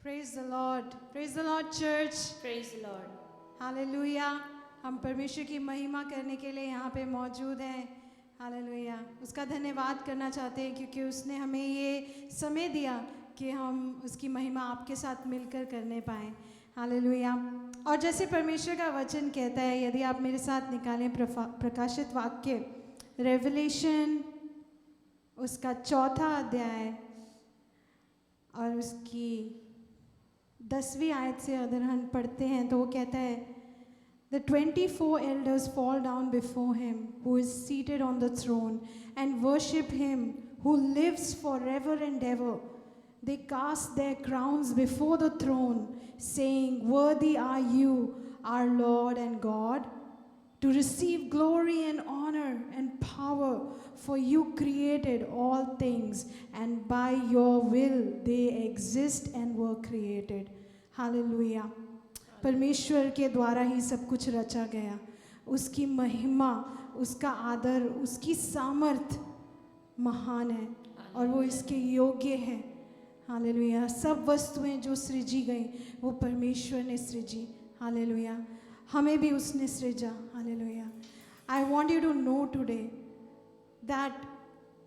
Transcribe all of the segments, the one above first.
Praise the Lord. Praise the Lord, church. Praise the Lord. Hallelujah. हम परमेश्वर की महिमा करने के लिए यहाँ पे मौजूद हैं. हालेलुया. उसका धन्यवाद करना चाहते हैं क्योंकि उसने हमें ये समय दिया कि हम उसकी महिमा आपके साथ मिलकर करने पाएँ. हालेलुया. और जैसे परमेश्वर का वचन कहता है, यदि आप मेरे साथ निकालें प्रकाशित वाक्य रेवलेशन उसका 4था अध्याय और उसकी 10वीं आयत से अगर हम पढ़ते हैं तो वो कहता है, The 24 elders fall down before him who is seated on the throne and worship him who lives forever and ever. They cast their crowns before the throne, saying, Worthy are you, our Lord and God, to receive glory and honor and power, for you created all things, and by your will they exist and were created. Hallelujah. परमेश्वर के द्वारा ही सब कुछ रचा गया. उसकी महिमा, उसका आदर, उसकी सामर्थ महान है और वो इसके योग्य है. हालेलुया. सब वस्तुएं जो सृजी गई वो परमेश्वर ने सृजी. हालेलुया. हमें भी उसने सृजा. Hallelujah. I want you to know today that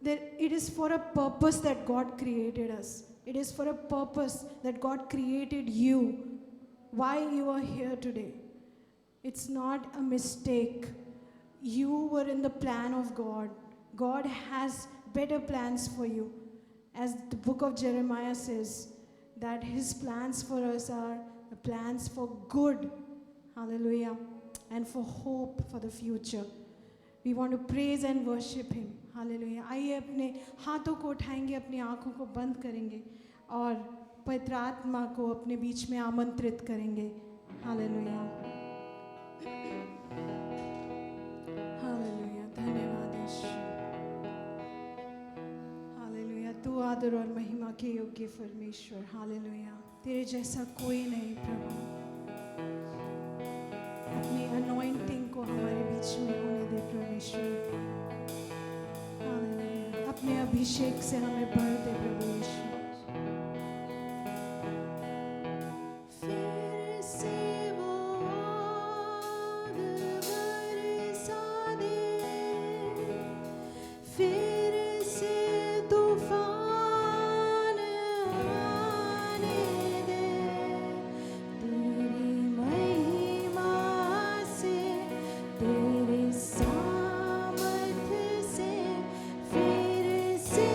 it is for a purpose that God created us. It is for a purpose that God created you. Why you are here today. It's not a mistake. You were in the plan of God. God has better plans for you. As the book of Jeremiah says, that his plans for us are the plans for good. Hallelujah. And for hope for the future. We want to praise and worship him. Hallelujah. आइए अपने हाथों को उठाएंगे, अपनी आँखों को बंद करेंगे और पवित्र आत्मा को अपने बीच में आमंत्रित करेंगे. हालेलुया. हालेलुया. धन्यवाद यीशु. हालेलुया. तू आदर और महिमा के योग्य परमेश्वर. हालेलुया. तेरे जैसा कोई नहीं प्रभु. अपनी अनॉइंटिंग को हमारे बीच में होने दे परमेश्वर. हालेलुया. अपने अभिषेक से हमें भर दे प्रभु यीशु. सामर्थ से फिर से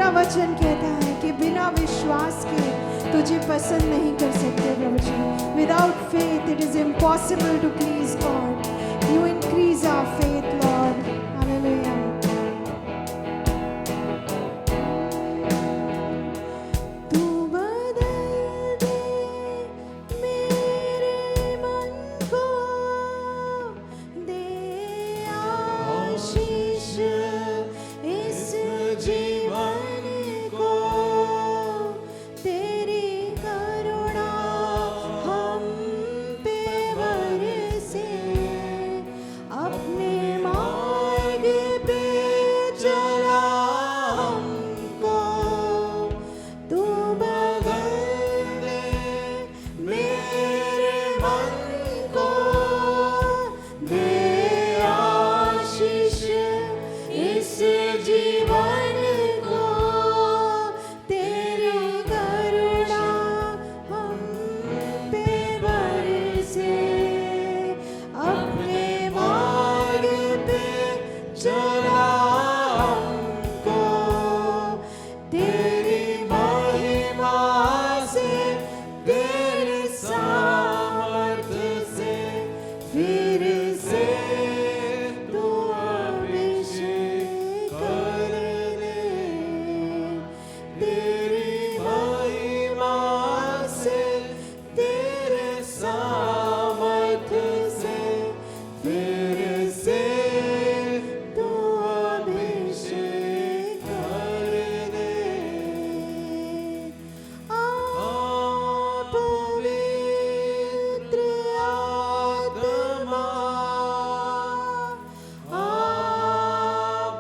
तेरा वचन कहता है कि बिना विश्वास के तुझे पसंद नहीं कर सकते प्रभु जी. Without faith it is impossible to please God. You increase our faith, Lord. Hallelujah. तू बदल दे मेरे मन को, दे आशीष इस जीवन को, तेरी करुणा हम पे बरसे, अपने मार्ग पे चला हमको. तू बदल दे मेरे मन को, दे आशीष इस जीवन को, तेरी करुणा हम पे बरसे, अपने मार्ग पे चला हमको. तेरी महिमा से, तेरे सामर्थ्य से, फिर से तू अभिषेक कर दे. तेरी महिमा से, तेरे सामर्थ्य से, फिर से तू अभिषेक कर दे. पवित्र आत्मा,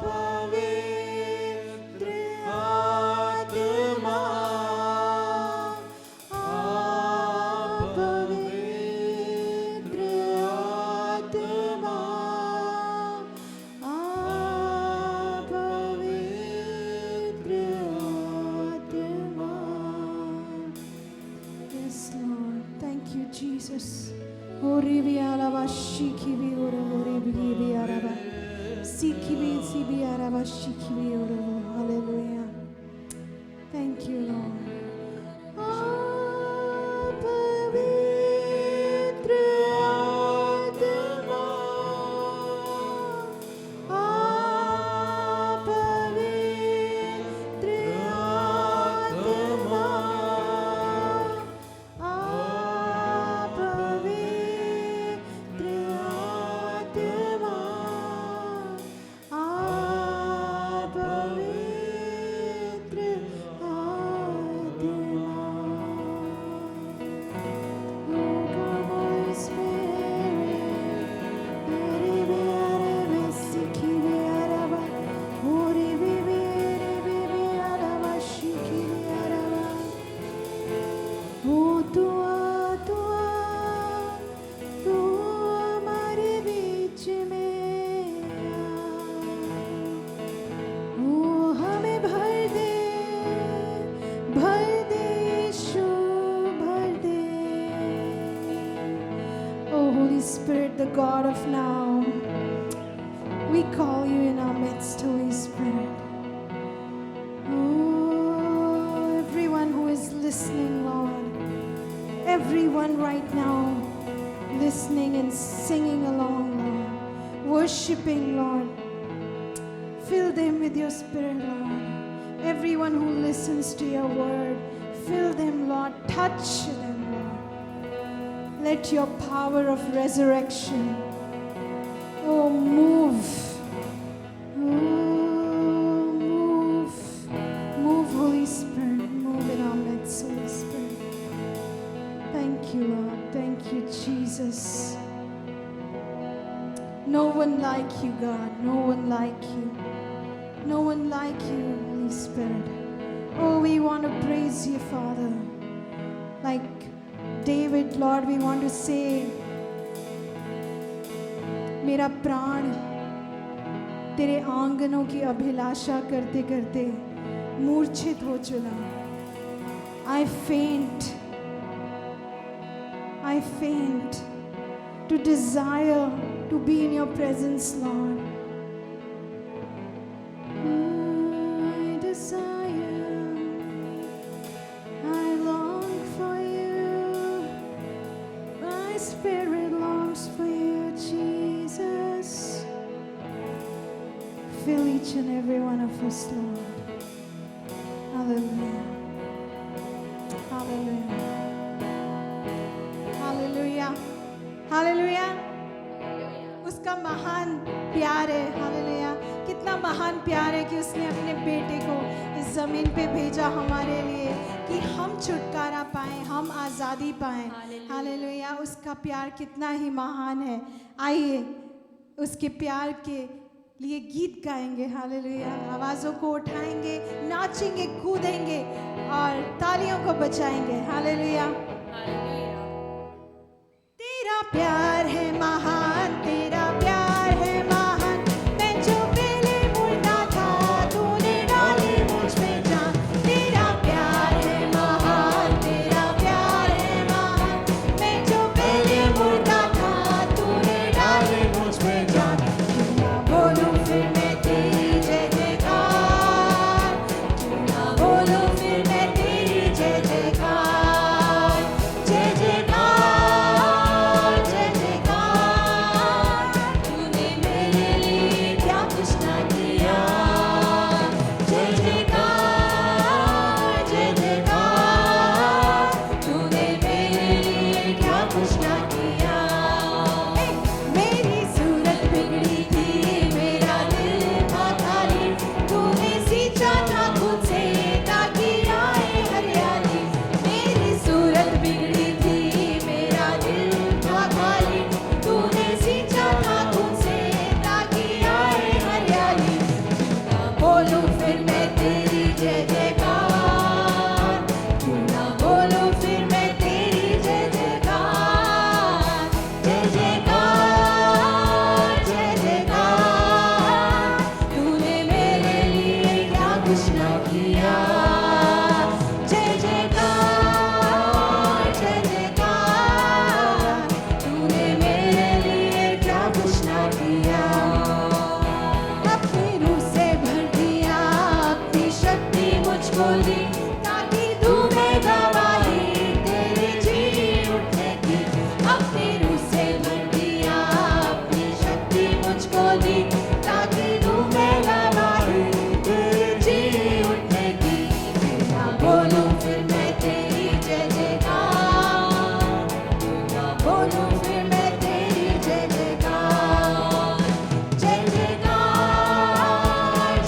पवित्र आत्मा, पवित्र आत्मा, पवित्र आत्मा. Yes, Lord. Thank you, Jesus. Ori bi araba shiki bi oro ori bi araba siki bi si bi araba shiki bi oro. Hallelujah. Thank you, Lord. पवित्र आत्मा, पवित्र आत्मा, पवित्र आत्मा, पवित्र आत्मा. Oh, come, Holy Spirit. Eri bi araba siki bi araba, ori bi araba shiki bi araba. Oh, तू हमारे बीच में आ. Oh, हमें भर दे यीशु, भर दे. Oh, Holy Spirit, the God of now, we call you in our midst, Holy Spirit. Oh, everyone who is listening, Lord, everyone right now listening and singing along, Lord, worshiping, Lord, fill them with your Spirit, Lord. Everyone who listens to your word, fill them, Lord, touch them, Lord. Let your power of resurrection, oh, move. Move, Holy Spirit, move in our midst, Holy Spirit. Thank you, Lord. Thank you, Jesus. No one like you, God. No one like you. No one like you, Holy Spirit. Oh, we want to praise you, Father. Like David, Lord, we want to say, मेरा प्राण तेरे आंगनों की अभिलाषा करते करते मूर्छित हो चला. I faint to desire to be in your presence, Lord. I desire spirit longs for you, Jesus. Fill each and every one of us, Lord. Hallelujah. Hallelujah. Hallelujah. Hallelujah. उसका महान प्यार है. हालेलुया. कितना महान प्यार है कि उसने अपने बेटे को इस ज़मीन पे भेजा हमारे लिए कि हम छुटकारा पाएं, हम आज़ादी पाएं. हालेलुया. उसका प्यार कितना ही महान है. आइए उसके प्यार के लिए गीत गाएंगे. हालेलुया. आवाज़ों को उठाएंगे, नाचेंगे, कूदेंगे और तालियों को बजाएंगे. हालेलुया. तेरा प्यार है महान, तेरा प्यार है महान. मैं जो पहले मुर्दा था, तूने डाली मुझ में जान. तेरा प्यार है महान, तेरा प्यार है महान. मैं जो पहले मुर्दा था, तूने डाली मुझ में जान. क्यों ना बोलूं फिर मैं तेरी जय जयकार, क्यों ना बोलूं फिर मैं तेरी जय जयकार. जय जयकार, जय जयकार. तूने मेरे लिए क्या कुछ ना किया. जय जयकार, जय जयकार. तूने मेरे लिए क्या कुछ ना किया. मेरी सूरत बिगड़ी थी, मेरा दिल था खाली. तूने सींचा था खुद से ताकि आए हरियाली. मेरी सूरत बिगड़ी थी, मेरा दिल था खाली. तूने सींचा था खुद से ताकि आए हरियाली. क्यों ना बोलूं फिर मैं तेरी जय जयकार, क्यों ना बोलूं फिर मैं तेरी जय जयकार. जय जयकार, जय जयकार. तूने मेरे लिए क्या कुछ ना किया. जय जयकार, जय जयकार. तूने मेरे लिए क्या कुछ ना किया. अपनी रूह से भर दिया, अपनी शक्ति मुझको दी ताकि दूं मैं गवाही तेरी जी उठने की. अपनी रूह से भर दिया, अपनी शक्ति मुझको दी ताकि दूं मैं गवाही तेरी जी उठने की. क्यों ना बोलूं फिर मैं तेरी जय जयकार, क्यों ना बोलूं फिर मैं तेरी जय जयकार. जय जयकार,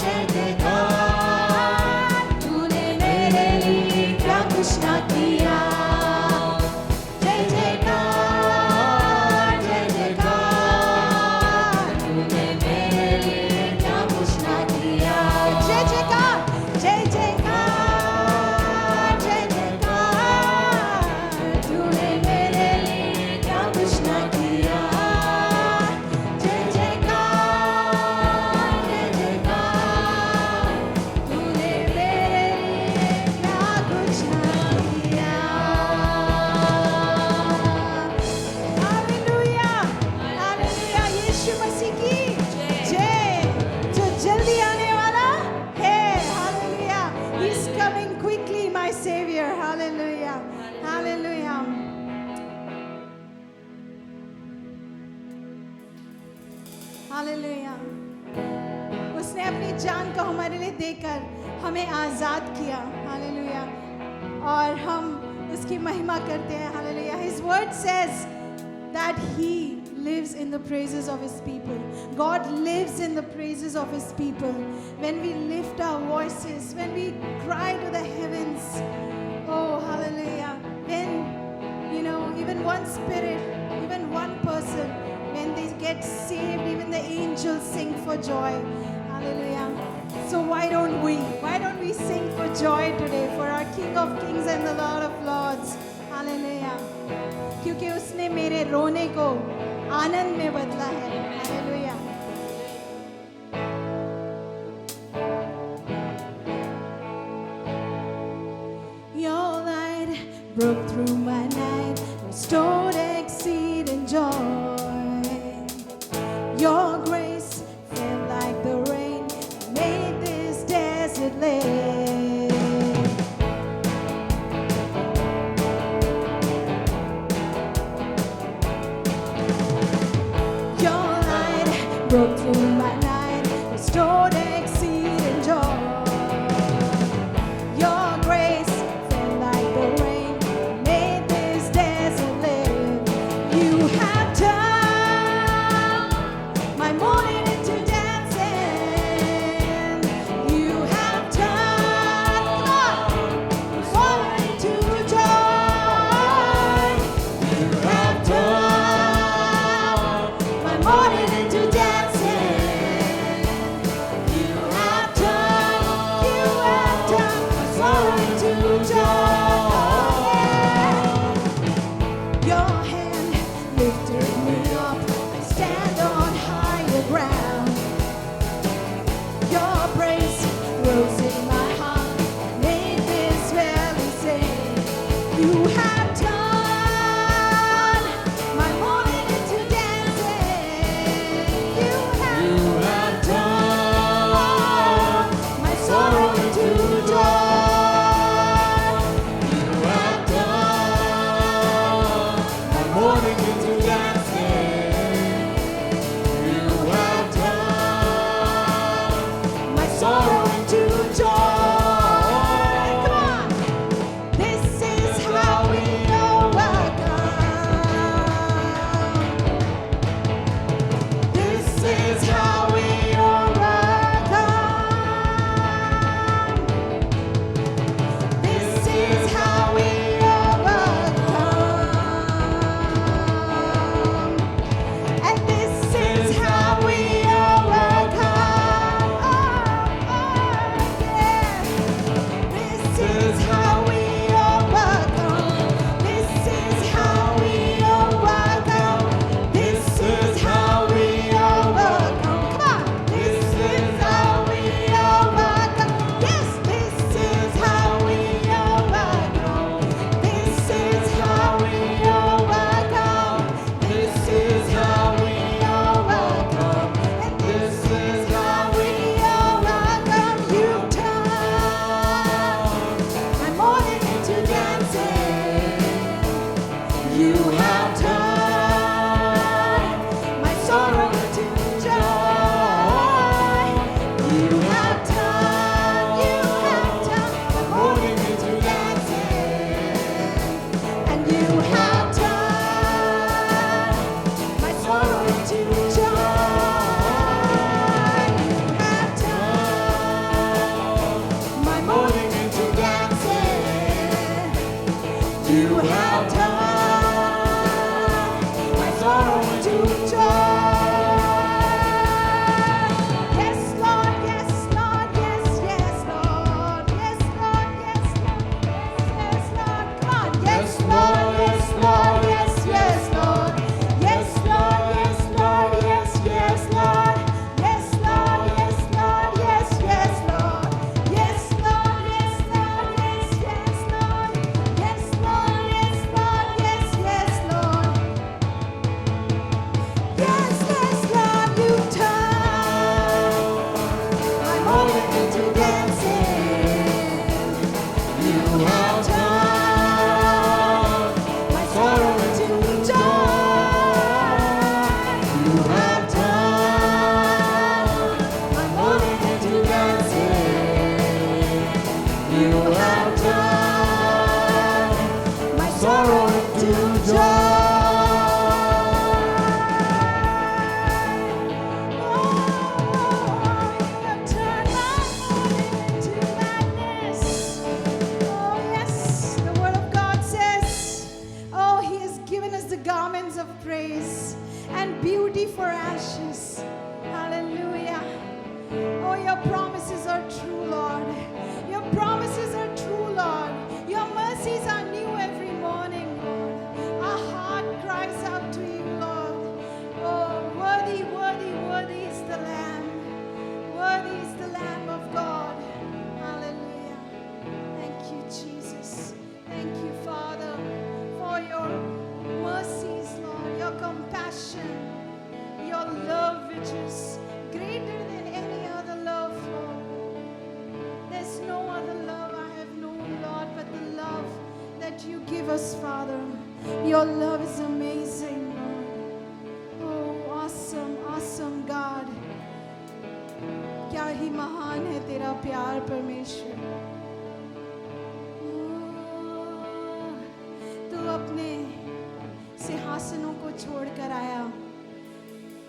जय जयकार. तूने मेरे लिए क्या कुछ ना किया. जय जयकार, जय जयकार. तूने मेरे लिए क्या कुछ ना किया. जय जयकार, जय जयकार, जय जयकार. तूने मेरे लिए क्या कुछ ना किया. जय जयकार, जय जयकार. तूने मेरे लिए क्या कुछ ना किया. Hallelujah, hallelujah. यीशु मसीह की जय. जो जल्दी आने वाला है. Hallelujah. He is coming quickly, my savior. Hallelujah. Hallelujah. Hallelujah. उसने अपनी जान को हमारे लिए देकर हमें आज़ाद किया. हालेलुया. और हम उसकी महिमा करते हैं. Hallelujah. His word says that he lives in the praises of his people. God lives in the praises of his people. When we lift our voices, when we cry to the heavens. Oh, hallelujah. When, even one spirit, even one person, when they get saved, even the angels sing for joy. Hallelujah. So why don't we sing for joy today for our King of Kings and the Lord of Lords. Hallelujah. क्योंकि उसने मेरे रोने को आनंद में बदला है. Hallelujah. Your light broke through my night, restored exceeding joy. Your grace fell like the rain, made this desert lake.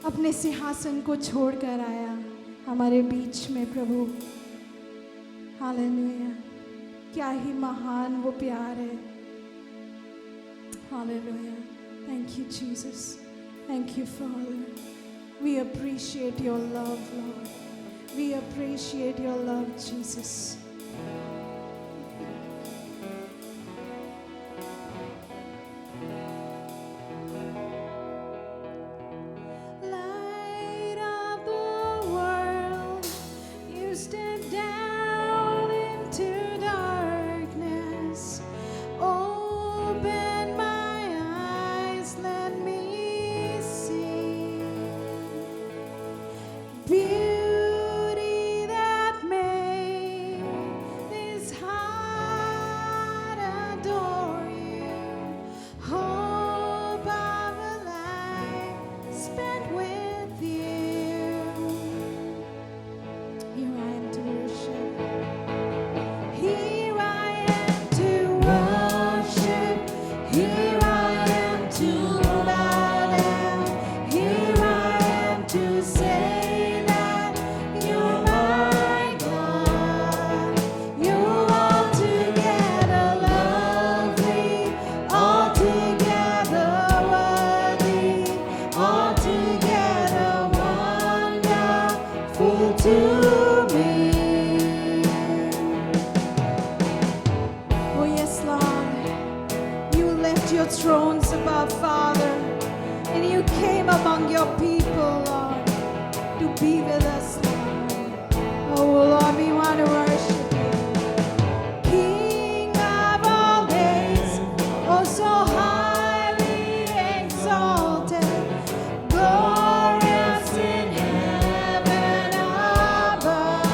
अपने सिंहासन को छोड़कर आया हमारे बीच में प्रभु। हालेलुया, क्या ही महान वो प्यार है। Hallelujah, thank you Jesus, thank you father. We appreciate your love, Lord. We appreciate your love, Jesus. your thrones above, Father. And you came among your people, Lord, to be with us, Lord. Oh, Lord, we want to worship you. King of all days, oh, so highly exalted, glorious in heaven above.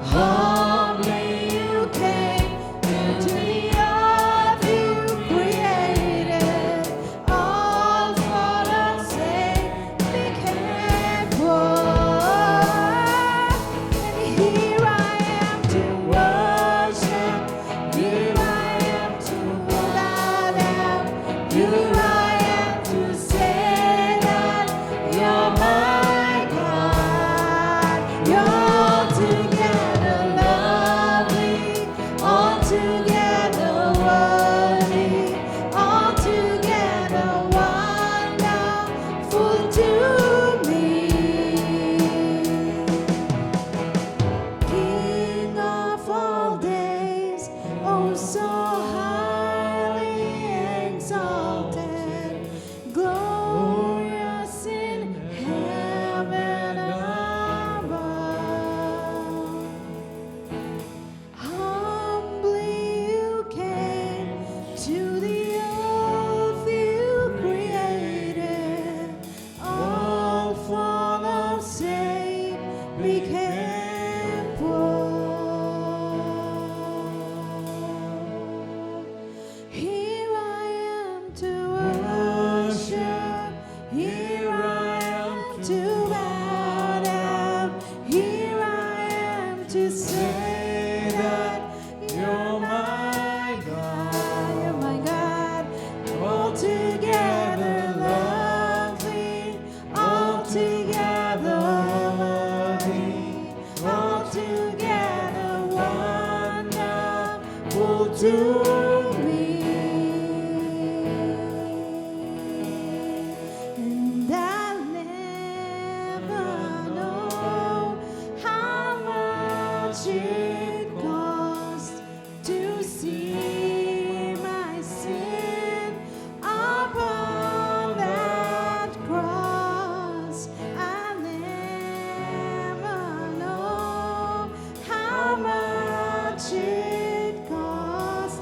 Humbly you came into the earth you created, all for the sake became poor. And here I am to worship, here I am to bow down, here I am to say that you're my God. You're altogether lovely, altogether worthy, altogether wonderful to me. King of all days, oh so highly exalted, glorious in heaven above. Humbly you came to the earth you created, all for the sake became poor. Here I am to worship, here I am to bow down, here I am to say that you're my God, you're my God, altogether lovely, altogether worthy, altogether wonderful to me. And I'll never know how much it cost to see my sin upon that cross. I'll never know how much it cost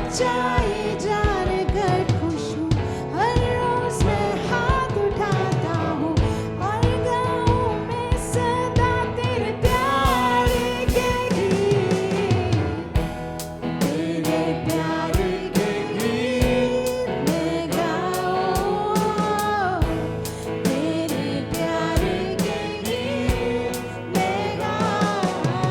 सच्चाई जान कर खुश हूँ, हर रोज मैं हाथ उठाता हूँ और गाऊं मैं सदा तेरे प्यार के गीत, तेरे प्यार के गीत मैं गाऊं, तेरे प्यार के गीत मैं गाऊं,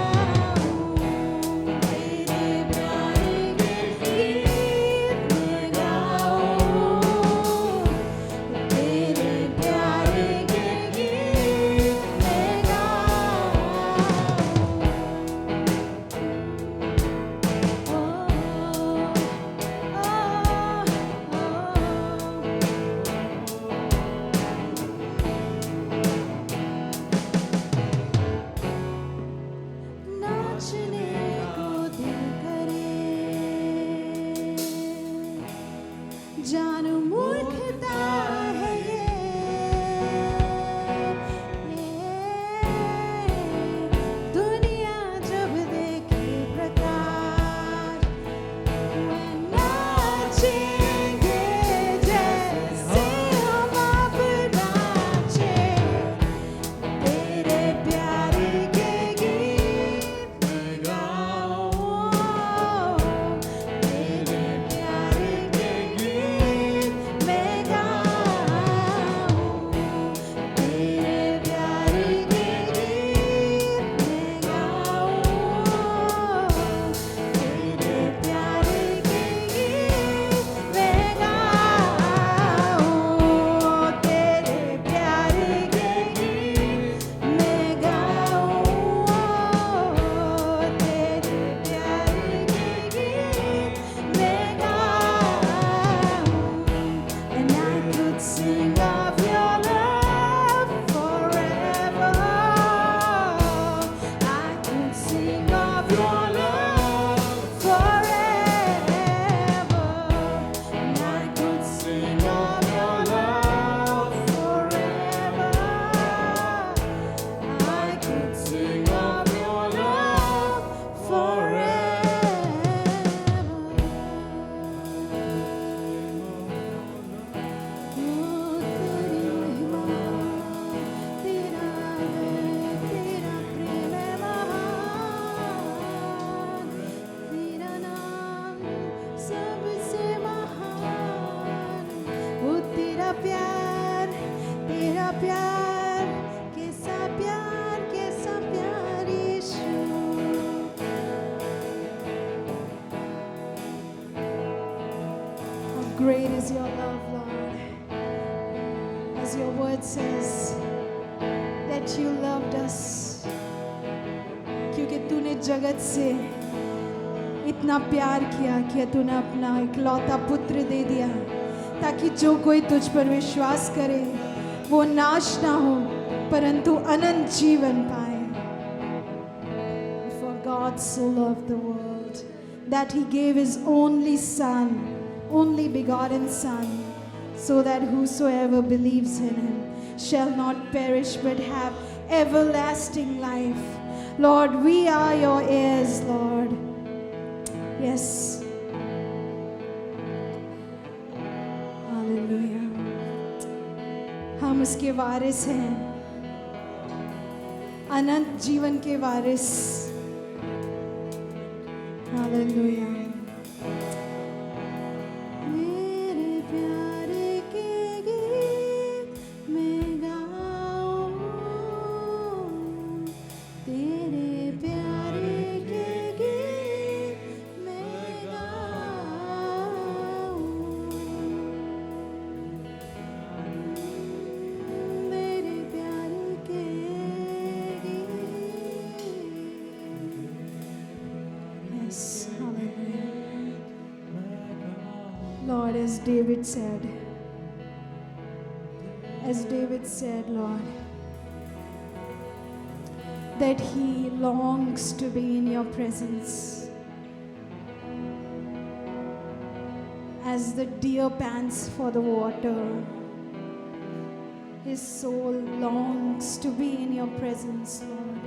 तेरे प्यार के गीत मैं गाऊं, तेरे प्यार के गीत मैं नाचने को दिल करे, जानू मूर्खता है ये दुनिया जब देखे प्रकाश में नाचेंगे जैसे हम अब नाचे, तेरे प्यार के गीत मैं गाऊं, तेरे प्यार के गीत मैं गाऊं, तेरे प्यार के गीत मैं गाऊं, तेरे प्यार के गीत मैं गाऊं, तेरे प्यार के गीत मैं गाऊं, तेरे प्यार के गीत मैं गाऊं, and I could sing of your love forever. I could sing of your love forever, and I could sing of your love forever. I could sing of your love तेरा प्यार कैसा प्यार यीशु। How great is your love, Lord. As your word says that you loved us, क्योंकि तूने जगत से इतना प्यार किया कि तूने अपना इकलौता पुत्र दे दिया, ताकि जो कोई तुझ पर विश्वास करे वो नाश ना हो परंतु अनंत जीवन पाए। For God so loved the world that he gave his only son, only begotten son, so that whosoever believes in him shall not perish but have everlasting life. Lord, we are your heirs, Lord. Yes. Hallelujah. हम उसके वारिस हैं, अनंत जीवन के वारिस। Hallelujah. मेरे प्यार के गीत मैं गाऊं, तेरे प्यार के गीत मैं गाऊं, मेरे प्यार के गीत। Yes, hallelujah. Lord, as David said, Lord, that he longs to be in your presence. As the deer pants for the water, his soul longs to be in your presence, Lord.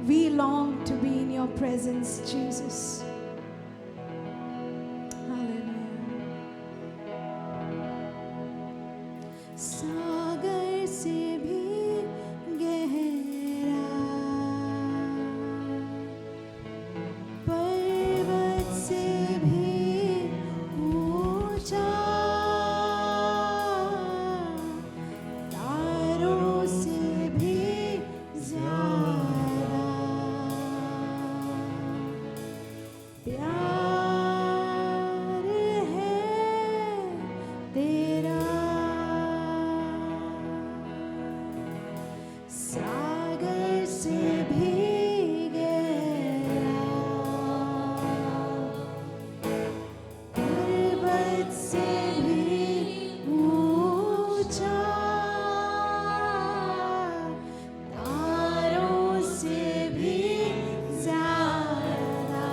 We long to be in your presence, Jesus. प्यार है तेरा सागर से भी गहरा, पर्वत से भी ऊंचा, तारों से भी ज्यादा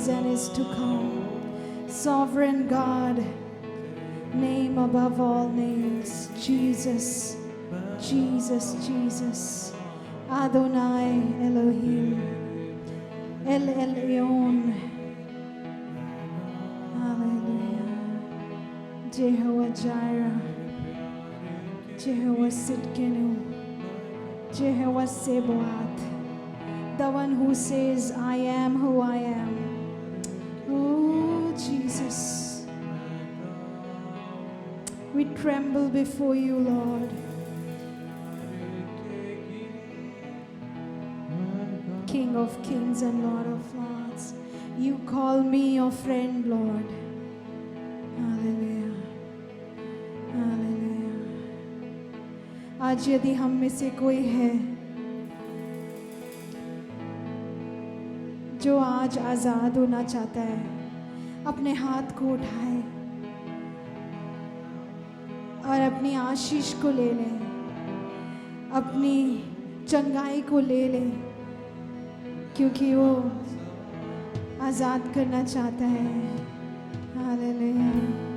And is to come. Sovereign God, name above all names, Jesus, Jesus, Jesus, Adonai Elohim, El Elyon, Hallelujah, Jehovah Jireh, Jehovah Sidkenu, Jehovah Sabaoth, the one who says, I am who I am. Oh, Jesus, we tremble before you, Lord. King of kings and Lord of lords, you call me your friend, Lord. Hallelujah. Hallelujah. आज यदि हम में से कोई है जो आज आज़ाद होना चाहता है, अपने हाथ को उठाए और अपनी आशीष को ले ले, अपनी चंगाई को ले ले, क्योंकि वो आज़ाद करना चाहता है। हालेलुया।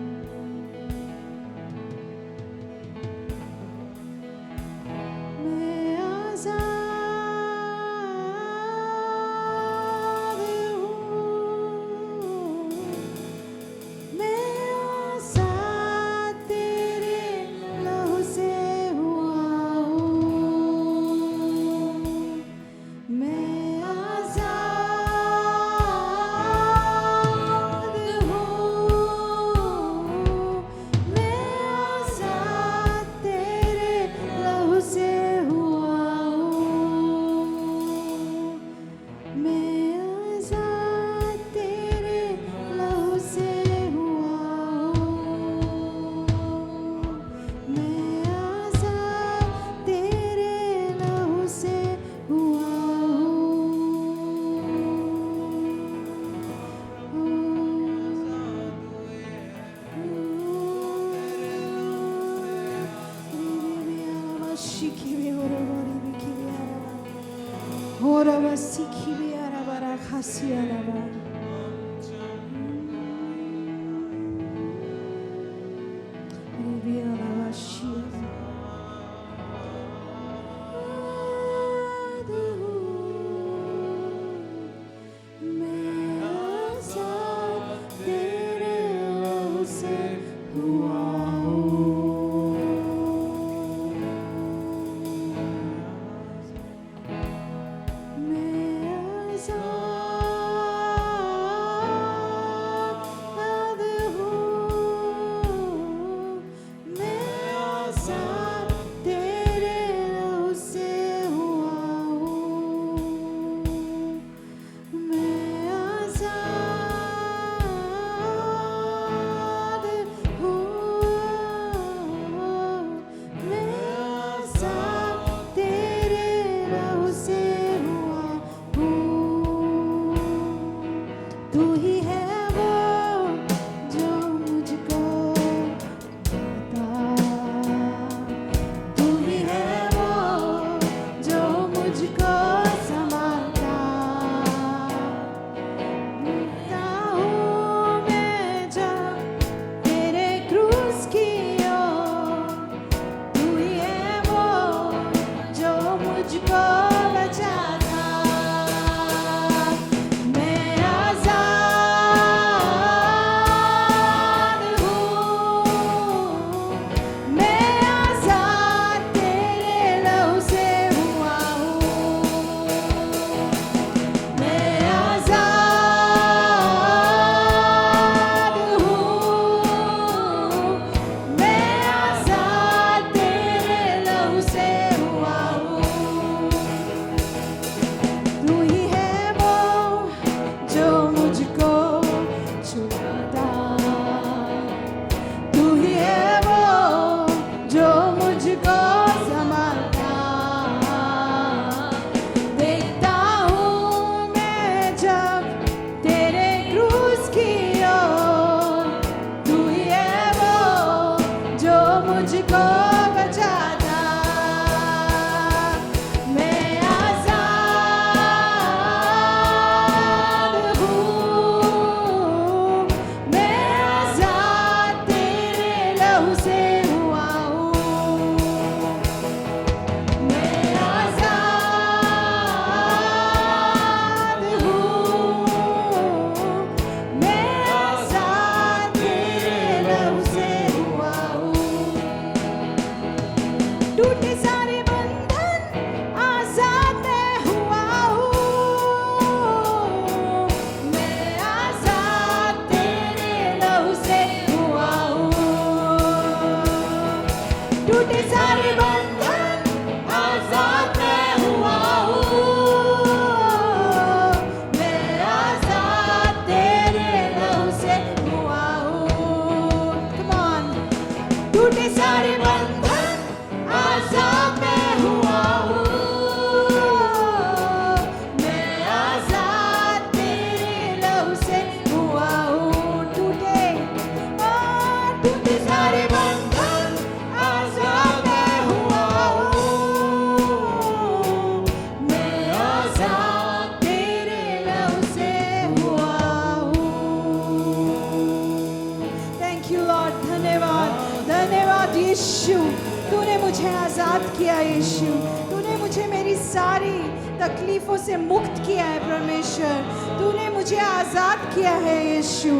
मुझको बचाता, मैं आजाद हूँ, मैं आजाद तेरे लहू से हुआ हूँ, मैं आजाद हूँ, मैं आजाद तेरे लहू से हुआ हूँ। टूटे सारे बंधन आजाद मैं हुआ हूँ, मैं आजाद तेरे लहू से हुआ हूँ। टूटे सारे बंधन आजाद मैं हुआ हूँ, मैं आजाद तेरे लहू से हुआ हूँ। Come on. टूटे सारे बंधन आजाद मैं हुआ हूँ, मैं आजाद तेरे लहू से हुआ हूँ। टूटे सारे बंधन आजाद मैं हुआ हूँ, मैं आजाद तेरे लहू से हुआ हूँ। थैंक यू लॉर्ड, धन्यवाद, धन्यवाद यीशु, तूने मुझे आज़ाद किया यीशु, तूने मुझे मेरी सारी तकलीफ़ों से मुक्त किया है परमेश्वर, तूने मुझे आज़ाद किया है यीशु।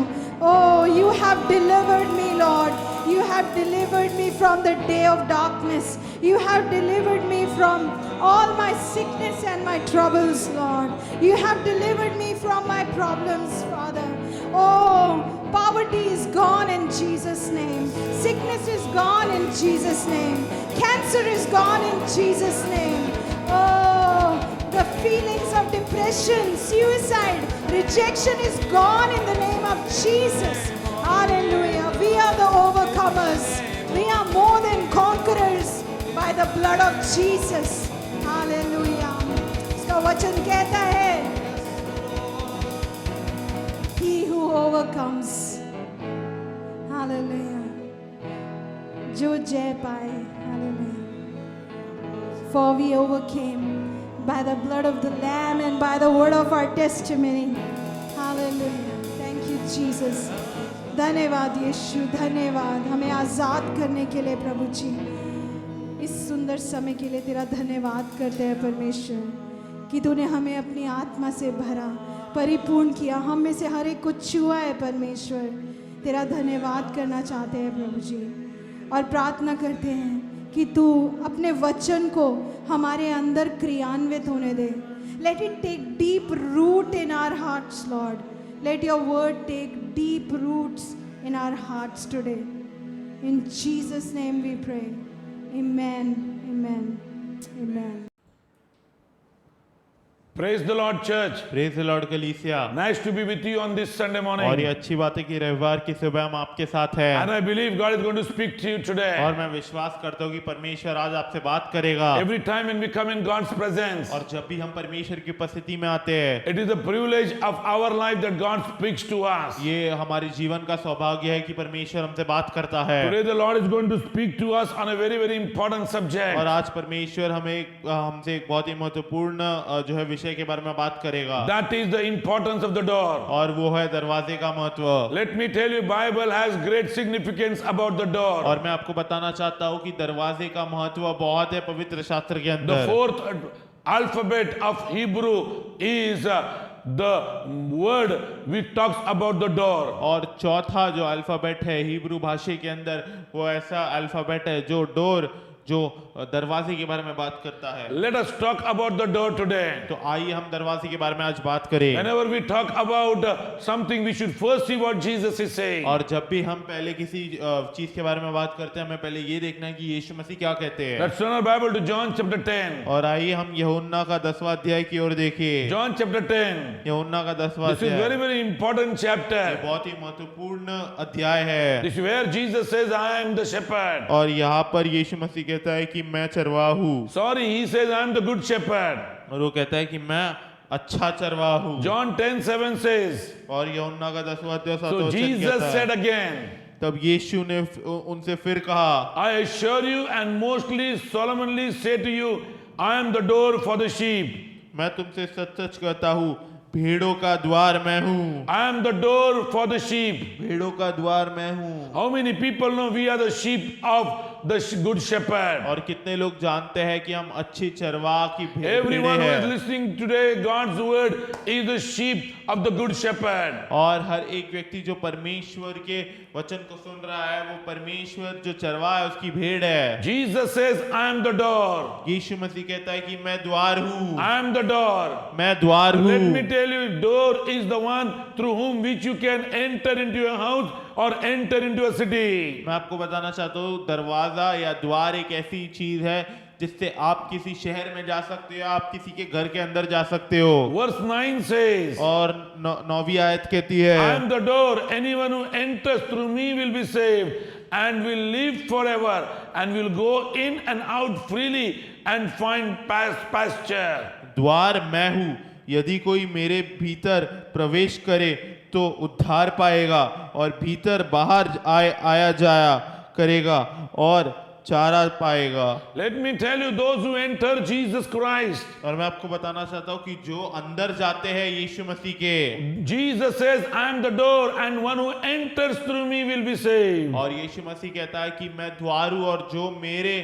Oh, you have delivered me, Lord. You have delivered me from the day of darkness. You have delivered me from all my sickness and my troubles, Lord. You have delivered me from my problems, Father. Oh, poverty is gone in Jesus' name. Sickness is gone in Jesus' name. Cancer is gone in Jesus' name. Oh, the feelings of depression, suicide, rejection is gone in the name of Jesus. Hallelujah. We are the overcomers. We are more than conquerors by the blood of Jesus. Hallelujah. उसका वचन कहता है, He who overcomes. Hallelujah. जो जय पाए. Hallelujah. For we overcame by the blood of the Lamb and by the word of our testimony. Hallelujah. Thank you, Jesus. धन्यवाद यीशु, धन्यवाद हमें आज़ाद करने के लिए प्रभु जी। इस सुंदर समय के लिए तेरा धन्यवाद करते हैं परमेश्वर कि तूने हमें अपनी आत्मा से भरा, परिपूर्ण किया, हम में से हर एक को छुआ है परमेश्वर। तेरा धन्यवाद करना चाहते हैं प्रभु जी और प्रार्थना करते हैं कि तू अपने वचन को हमारे अंदर क्रियान्वित होने दे। Let it take deep root in our hearts, Lord. Let your word take deep roots in our hearts today. In Jesus' name we pray. Amen. Amen. Amen. Praise the Lord, church. Praise the Lord कलीसिया। Nice to be with you on this Sunday और morning. ये अच्छी बात है कि रविवार की सुबह हम आपके साथ हैं। And I believe God is going to speak to you today. और मैं विश्वास करता हूँ कि परमेश्वर आज आपसे बात करेगा। Every time when we come in God's presence, और जब भी हम परमेश्वर की उपस्थिति में आते हैं, it is the privilege of our life that God speaks to us. ये हमारे जीवन का सौभाग्य है कि परमेश्वर हमसे बात करता है। Today the Lord is going to speak to us on a very, very important subject. और आज परमेश्वर हमसे एक बहुत ही महत्वपूर्ण जो है विषय के बारे में बात करेगा। That is the importance of the door. और वो है दरवाजे का महत्व। Let me tell you, Bible has great significance about the door. और मैं आपको बताना चाहता हूँ कि दरवाजे का महत्व बहुत है पवित्र शास्त्र के The अंदर। fourth alphabet of Hebrew is the word which talks about the door. और चौथा जो अल्फाबेट है हिब्रू भाषा के अंदर वो ऐसा अल्फाबेट है जो डोर जो दरवाजे के बारे में बात करता है। Let us talk about the door today. तो आइए हम दरवाजे के बारे में आज बात करें। Whenever we talk about something, we should first see what Jesus is saying. और जब भी हम पहले किसी चीज के बारे में बात करते हैं हमें पहले ये देखना है कि यीशु मसीह क्या कहते हैं। Let's turn our Bible to John chapter 10. और आइए हम यूहन्ना का 10वां अध्याय की ओर देखिए। John chapter 10. यूहन्ना का 10वां This is अध्याय very, very important ये chapter. बहुत ही महत्वपूर्ण अध्याय है। This is where Jesus says, I am the shepherd. और यहाँ पर यीशु मसीह कहता है कि मैं चरवाहा हूँ। Sorry, he says, I am the good shepherd. और वो कहता है कि मैं अच्छा चरवाहा हूँ। John 10:7 says, और यूहन्ना का 10वां अध्याय so Jesus said again, तब यीशु ने उनसे फिर कहा, I assure you and mostly solemnly say to you, I am the door for the sheep. मैं तुमसे सच सच कहता हूँ, भेड़ों का द्वार मैं हूँ। I am the door for the sheep. भेड़ों का द्वार मैं हूँ। How many people know we are the sheep of the good shepherd? और कितने लोग जानते हैं कि हम अच्छी चरवाह की भेड़ें Everyone who is हैं। listening today, God's word is the sheep of the good shepherd. और हर एक व्यक्ति जो परमेश्वर के वचन को सुन रहा है, वो परमेश्वर जो चरवाह है उसकी भेड़ है। Jesus says, I am the door. यीशु मसीह कहता है कि मैं द्वार हूँ, I am the door. मैं द्वार Let me हूँ। tell you, door is the one through whom which you can enter into a house or enter into a city. मैं आपको बताना चाहता हूँ, दरवाजा या द्वार एक ऐसी चीज है जिससे आप किसी शहर में जा सकते हो, आप किसी के घर के अंदर जा सकते हो। Verse 9 says, और 9वीं आयत कहती है, I am the door. Anyone who enters through me will be saved and will live forever and will go in and out freely and find pasture. द्वार मैं हूँ, यदि कोई मेरे भीतर प्रवेश करे तो उद्धार पाएगा और भीतर बाहर आया जाया करेगा और चारा पाएगा। Let me tell you, those who enter Jesus Christ, और मैं आपको बताना चाहता हूँ कि जो अंदर जाते हैं यीशु मसीह के, Jesus says, I am the door and one who enters through me will be saved. और यीशु मसीह कहता है कि मैं द्वार हूँ और जो मेरे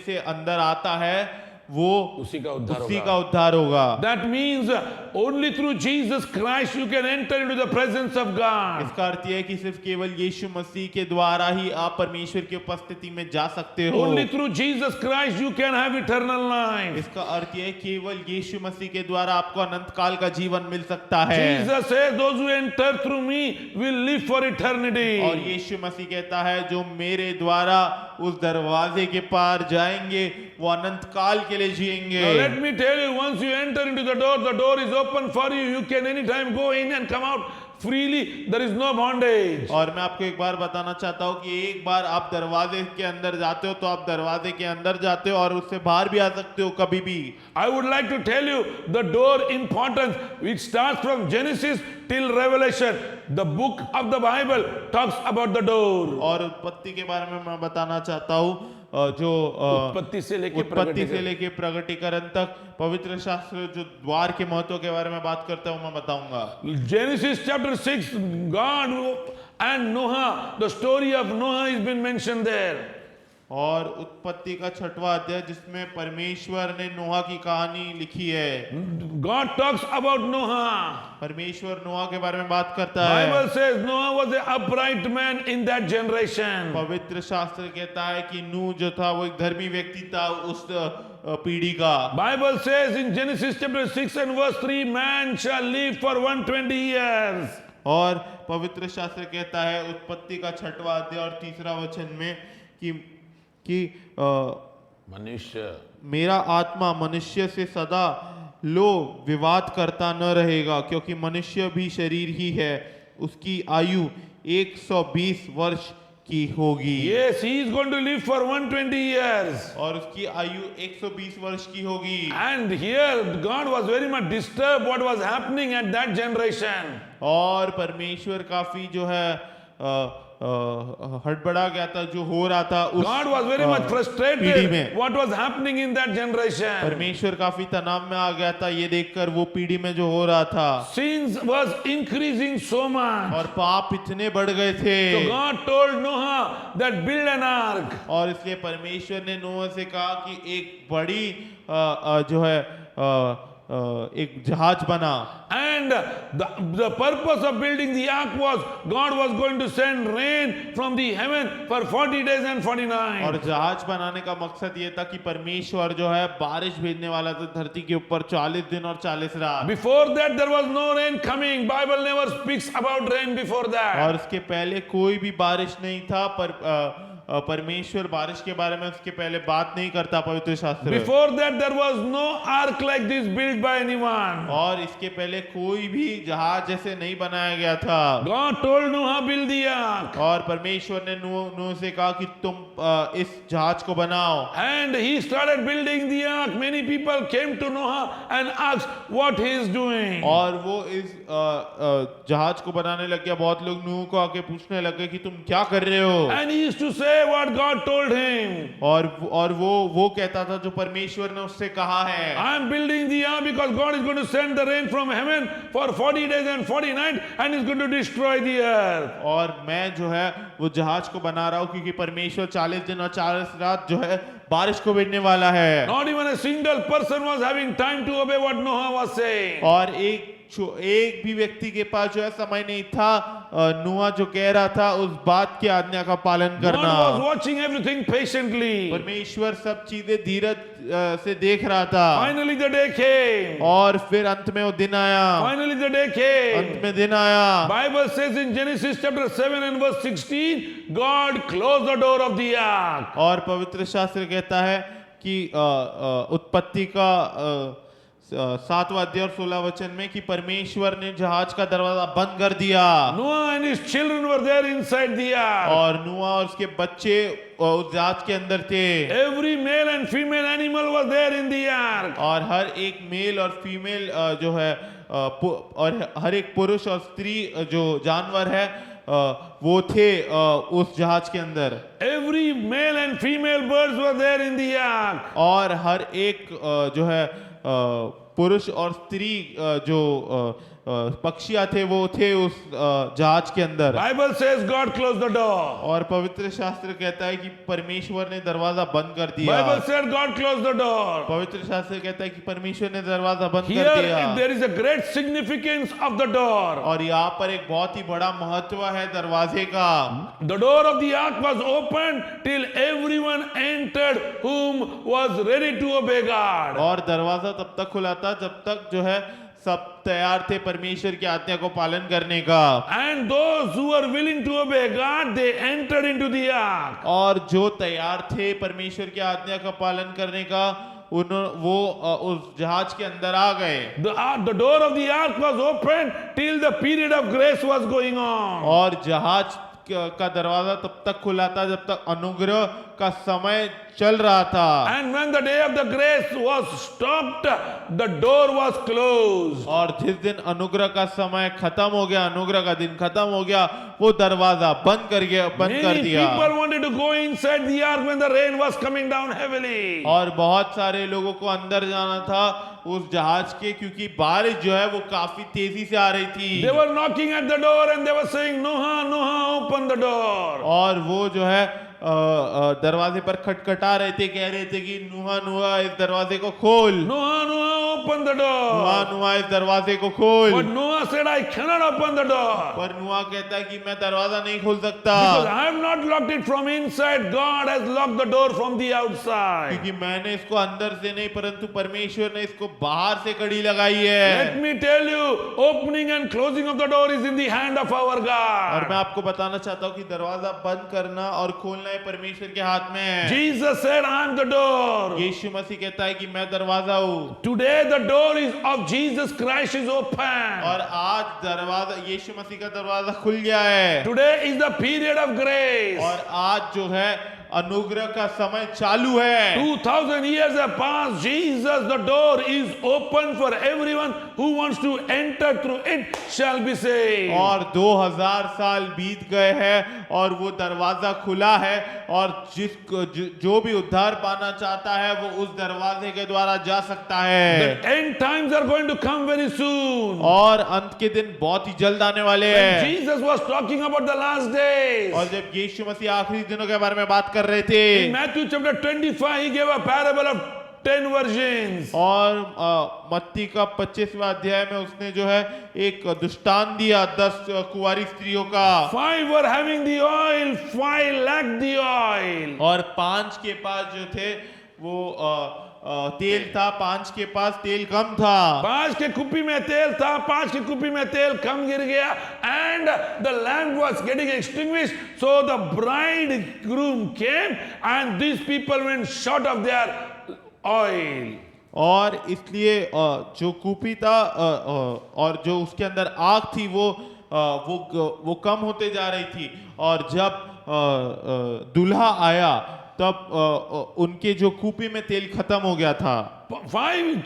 से अंदर आता है वो उसी का उद्धार उसी होगा। का उद्धार होगा। That means only through Jesus Christ you can enter into the presence of God. इसका अर्थ यह है कि सिर्फ केवल यीशु मसीह के द्वारा ही आप परमेश्वर की उपस्थिति में जा सकते हो। Only through Jesus Christ you can have eternal life. इसका अर्थ यह है केवल यीशु मसीह के द्वारा आपको अनंत काल का जीवन मिल सकता है। Jesus says, those who enter through me will live for eternity. और यीशु मसीह कहता है जो मेरे द्वारा उस दरवाजे के पार जाएंगे वो अनंत काल के लिए जिएंगे। Now let me tell you, once you enter into the door is open for you. You can anytime go in and come out freely. There is no bondage. और मैं आपको एक बार बताना चाहता हूँ कि एक बार आप दरवाजे के अंदर जाते हो तो आप दरवाजे के अंदर जाते हो और उससे बाहर भी आ सकते हो कभी भी। I would like to tell you the door importance, which starts from Genesis till Revelation. The book of the Bible talks about the door. और उत्पत्ति के बारे में मैं बताना चाहता हूँ, जो उत्पत्ति से लेके प्रगटीकरण तक पवित्र शास्त्र जो द्वार के महत्व के बारे में बात करता हूँ मैं बताऊंगा। Genesis chapter 6, God and Noah, the story of Noah has been mentioned there. और उत्पत्ति का 6वां अध्याय जिसमें परमेश्वर ने नोहा की कहानी लिखी है। God talks about Noah. परमेश्वर नोहा के बारे में बात करता है। Bible says Noah was an upright man in that generation. पवित्र शास्त्र कहता है कि नूह जो था वो एक धर्मी व्यक्ति था उस पीढ़ी का। Bible says in Genesis chapter 6 and verse 3, man shall live for 120 years. और पवित्र शास्त्र कहता है उत्पत्ति का 6वां अध्याय और 3रा वचन में कि मनुष्य मेरा आत्मा मनुष्य से सदा लो विवाद करता न रहेगा, क्योंकि मनुष्य भी शरीर ही है, उसकी आयु 120 वर्ष की होगी। Yes, he is going to live for 120 years. और उसकी आयु 120 वर्ष की होगी। And here God was very much disturbed what was happening at that generation. और परमेश्वर काफी जो है हड़बड़ा गया था जो हो रहा था उस God was very much पीढ़ी frustrated में। what was happening in that generation. परमेश्वर काफी तनाव में आ गया था ये देखकर वो पीढ़ी में जो हो रहा था। Sins was increasing so much. और पाप इतने बढ़ गए थे। So God told Noah that build an ark. और इसलिए परमेश्वर ने नोह से कहा कि एक बड़ी जो है एक जहाज बना। And the purpose of building the ark was God was going to send rain from the heaven for 40 days and 40 nights. और जहाज बनाने का मकसद ये था कि परमेश्वर जो है बारिश भेजने वाला था धरती के ऊपर 40 दिन और 40 रात। Before that there was no rain coming. Bible never speaks about rain before that. और इसके पहले कोई भी बारिश नहीं था पर परमेश्वर बारिश के बारे में उसके पहले बात नहीं करता पवित्र शास्त्र। Before that, there was no ark like this built by anyone. और इसके पहले कोई भी जहाज जैसे नहीं बनाया गया था। God told Noah, build the ark. और परमेश्वर ने नूह से कहा कि तुम इस जहाज को बनाओ। And he started building the ark. Many people came to Noah and asked what he is doing. और वो इस जहाज को बनाने लग गया। बहुत लोग नूह को आके पूछने लगे कि तुम क्या कर रहे हो। And he used to say what God told him. और वो कहता था जो परमेश्वर ने उससे कहा है। I am building the ark because God is going to send the rain from heaven for 40 days and 40 nights and is going to destroy the earth. और मैं जो है वो जहाज को बना रहा हूँ क्योंकि परमेश्वर 40 दिन और 40 रात जो है बारिश को भेजने वाला है। Not even a single person was having time to obey what Noah was saying. और एक भी व्यक्ति के पास जो है समय नहीं था नूह जो कह रहा था उस बात की आज्ञा का पालन करना। God was watching everything patiently. परमेश्वर सब चीजें धीरज से देख रहा था। Finally the day came. और फिर अंत में वो दिन आया। Finally the day came. अंत में दिन आया। Bible says in Genesis chapter 7 and verse 16, God closed the door of the ark. और पवित्र शास्त्र कहता है कि उत्पत्ति का 7वां अध्याय और 16 वचन में कि परमेश्वर ने जहाज का दरवाजा बंद कर दिया। Noah and his children were there inside the ark. और नूह और उसके बच्चे उस जहाज के अंदर थे। Every male and female animal was there in the ark. और हर एक मेल और फीमेल जो है और हर एक पुरुष और स्त्री जो जानवर है वो थे उस जहाज के अंदर। Every male and female birds were there in the ark. और हर एक जो है पुरुष और स्त्री जो पक्षियां थे वो थे उस जहाज के अंदर। Bible says God closed the door. और पवित्र शास्त्र कहता है कि परमेश्वर ने दरवाजा बंद कर दिया। Bible said God closed the door. पवित्र शास्त्र कहता है कि परमेश्वर ने दरवाजा बंद कर Here दिया। there is a great significance of the door. और यहाँ पर एक बहुत ही बड़ा महत्व है दरवाजे का। The door of the ark was opened till everyone entered whom was ready to obey God. और दरवाजा तब तक खुला था जब तक जो है सब तैयार थे परमेश्वर की आज्ञा को पालन करने का। And those who were willing to obey God, they entered into the ark. और जो तैयार थे परमेश्वर की आज्ञा का पालन करने का वो उस जहाज के अंदर आ गए। The door of the ark was opened till the period of grace was going on. और जहाज का दरवाजा तब तक खुला था जब तक अनुग्रह का समय चल रहा था। And when the day of the grace was stopped, the door was closed. और जिस दिन अनुग्रह का समय खत्म हो गया, अनुग्रह का दिन खत्म हो गया, वो दरवाजा बंद कर Many दिया। people wanted to go inside the ark when the rain was coming down heavily. और बहुत सारे लोगों को अंदर जाना था उस जहाज के क्योंकि बारिश जो है वो काफी तेजी से आ रही थी। They were knocking at the door and they were saying, Noah, Noah, open the door. और वो जो है दरवाजे पर खटखटा रहे थे, कह रहे थे कि नुहा नुहा इस दरवाजे को खोल। Noah, Noah, open the नुहा door. नुहा इस दरवाजे को खोल। But Noah said, I cannot open the door. पर नुहा कहता है कि मैं दरवाजा नहीं खोल Because सकता I have not locked it from inside. God has locked the door from the outside. क्योंकि मैंने इसको अंदर से नहीं परंतु परमेश्वर ने इसको बाहर से कड़ी लगाई है। Let me tell you, opening and closing of the door is in the hand of our और God. मैं आपको बताना चाहता हूँ कि दरवाजा बंद करना और खोलना ये परमेश्वर के हाथ में है। Jesus said, I am the door. यीशु मसीह कहता है कि मैं दरवाजा हूँ। Today the door is of Jesus Christ is open. और आज दरवाजा यीशु मसीह का दरवाजा खुल गया है। Today is the period of grace. और आज जो है अनुग्रह का समय चालू है। 2000 years have passed. Jesus, the door is open for everyone who wants to enter through it shall be saved. और 2000 साल बीत गए हैं और वो दरवाजा खुला है और जो भी उद्धार पाना चाहता है वो उस दरवाजे के द्वारा जा सकता है। The end times are going to come very soon. और अंत के दिन बहुत ही जल्द आने वाले When हैं। Jesus was talking about the last days, और जब यीशु मसीह आखिरी दिनों के बारे में बात कर रहे थे in Matthew chapter 25, he gave a parable of 10 virgins. और मत्ती का 25वां अध्याय में उसने जो है एक दृष्टांत दिया 10 कुंवारी स्त्रियों का। 5 were having the oil, 5 lacked the oil. और 5 के पास जो थे वो तेल था, 5 के पास तेल कम था। 5 के कुप्पी में तेल था, 5 की कुप्पी में तेल कम गिर गया, and the lamp was getting extinguished, so the bridegroom came and these people went short of their oil. और इसलिए जो कूपी था और जो उसके अंदर आग थी वो कम होते जा रही थी, और जब दूल्हा आया तब उनके जो कूपी में तेल खत्म हो गया था। 5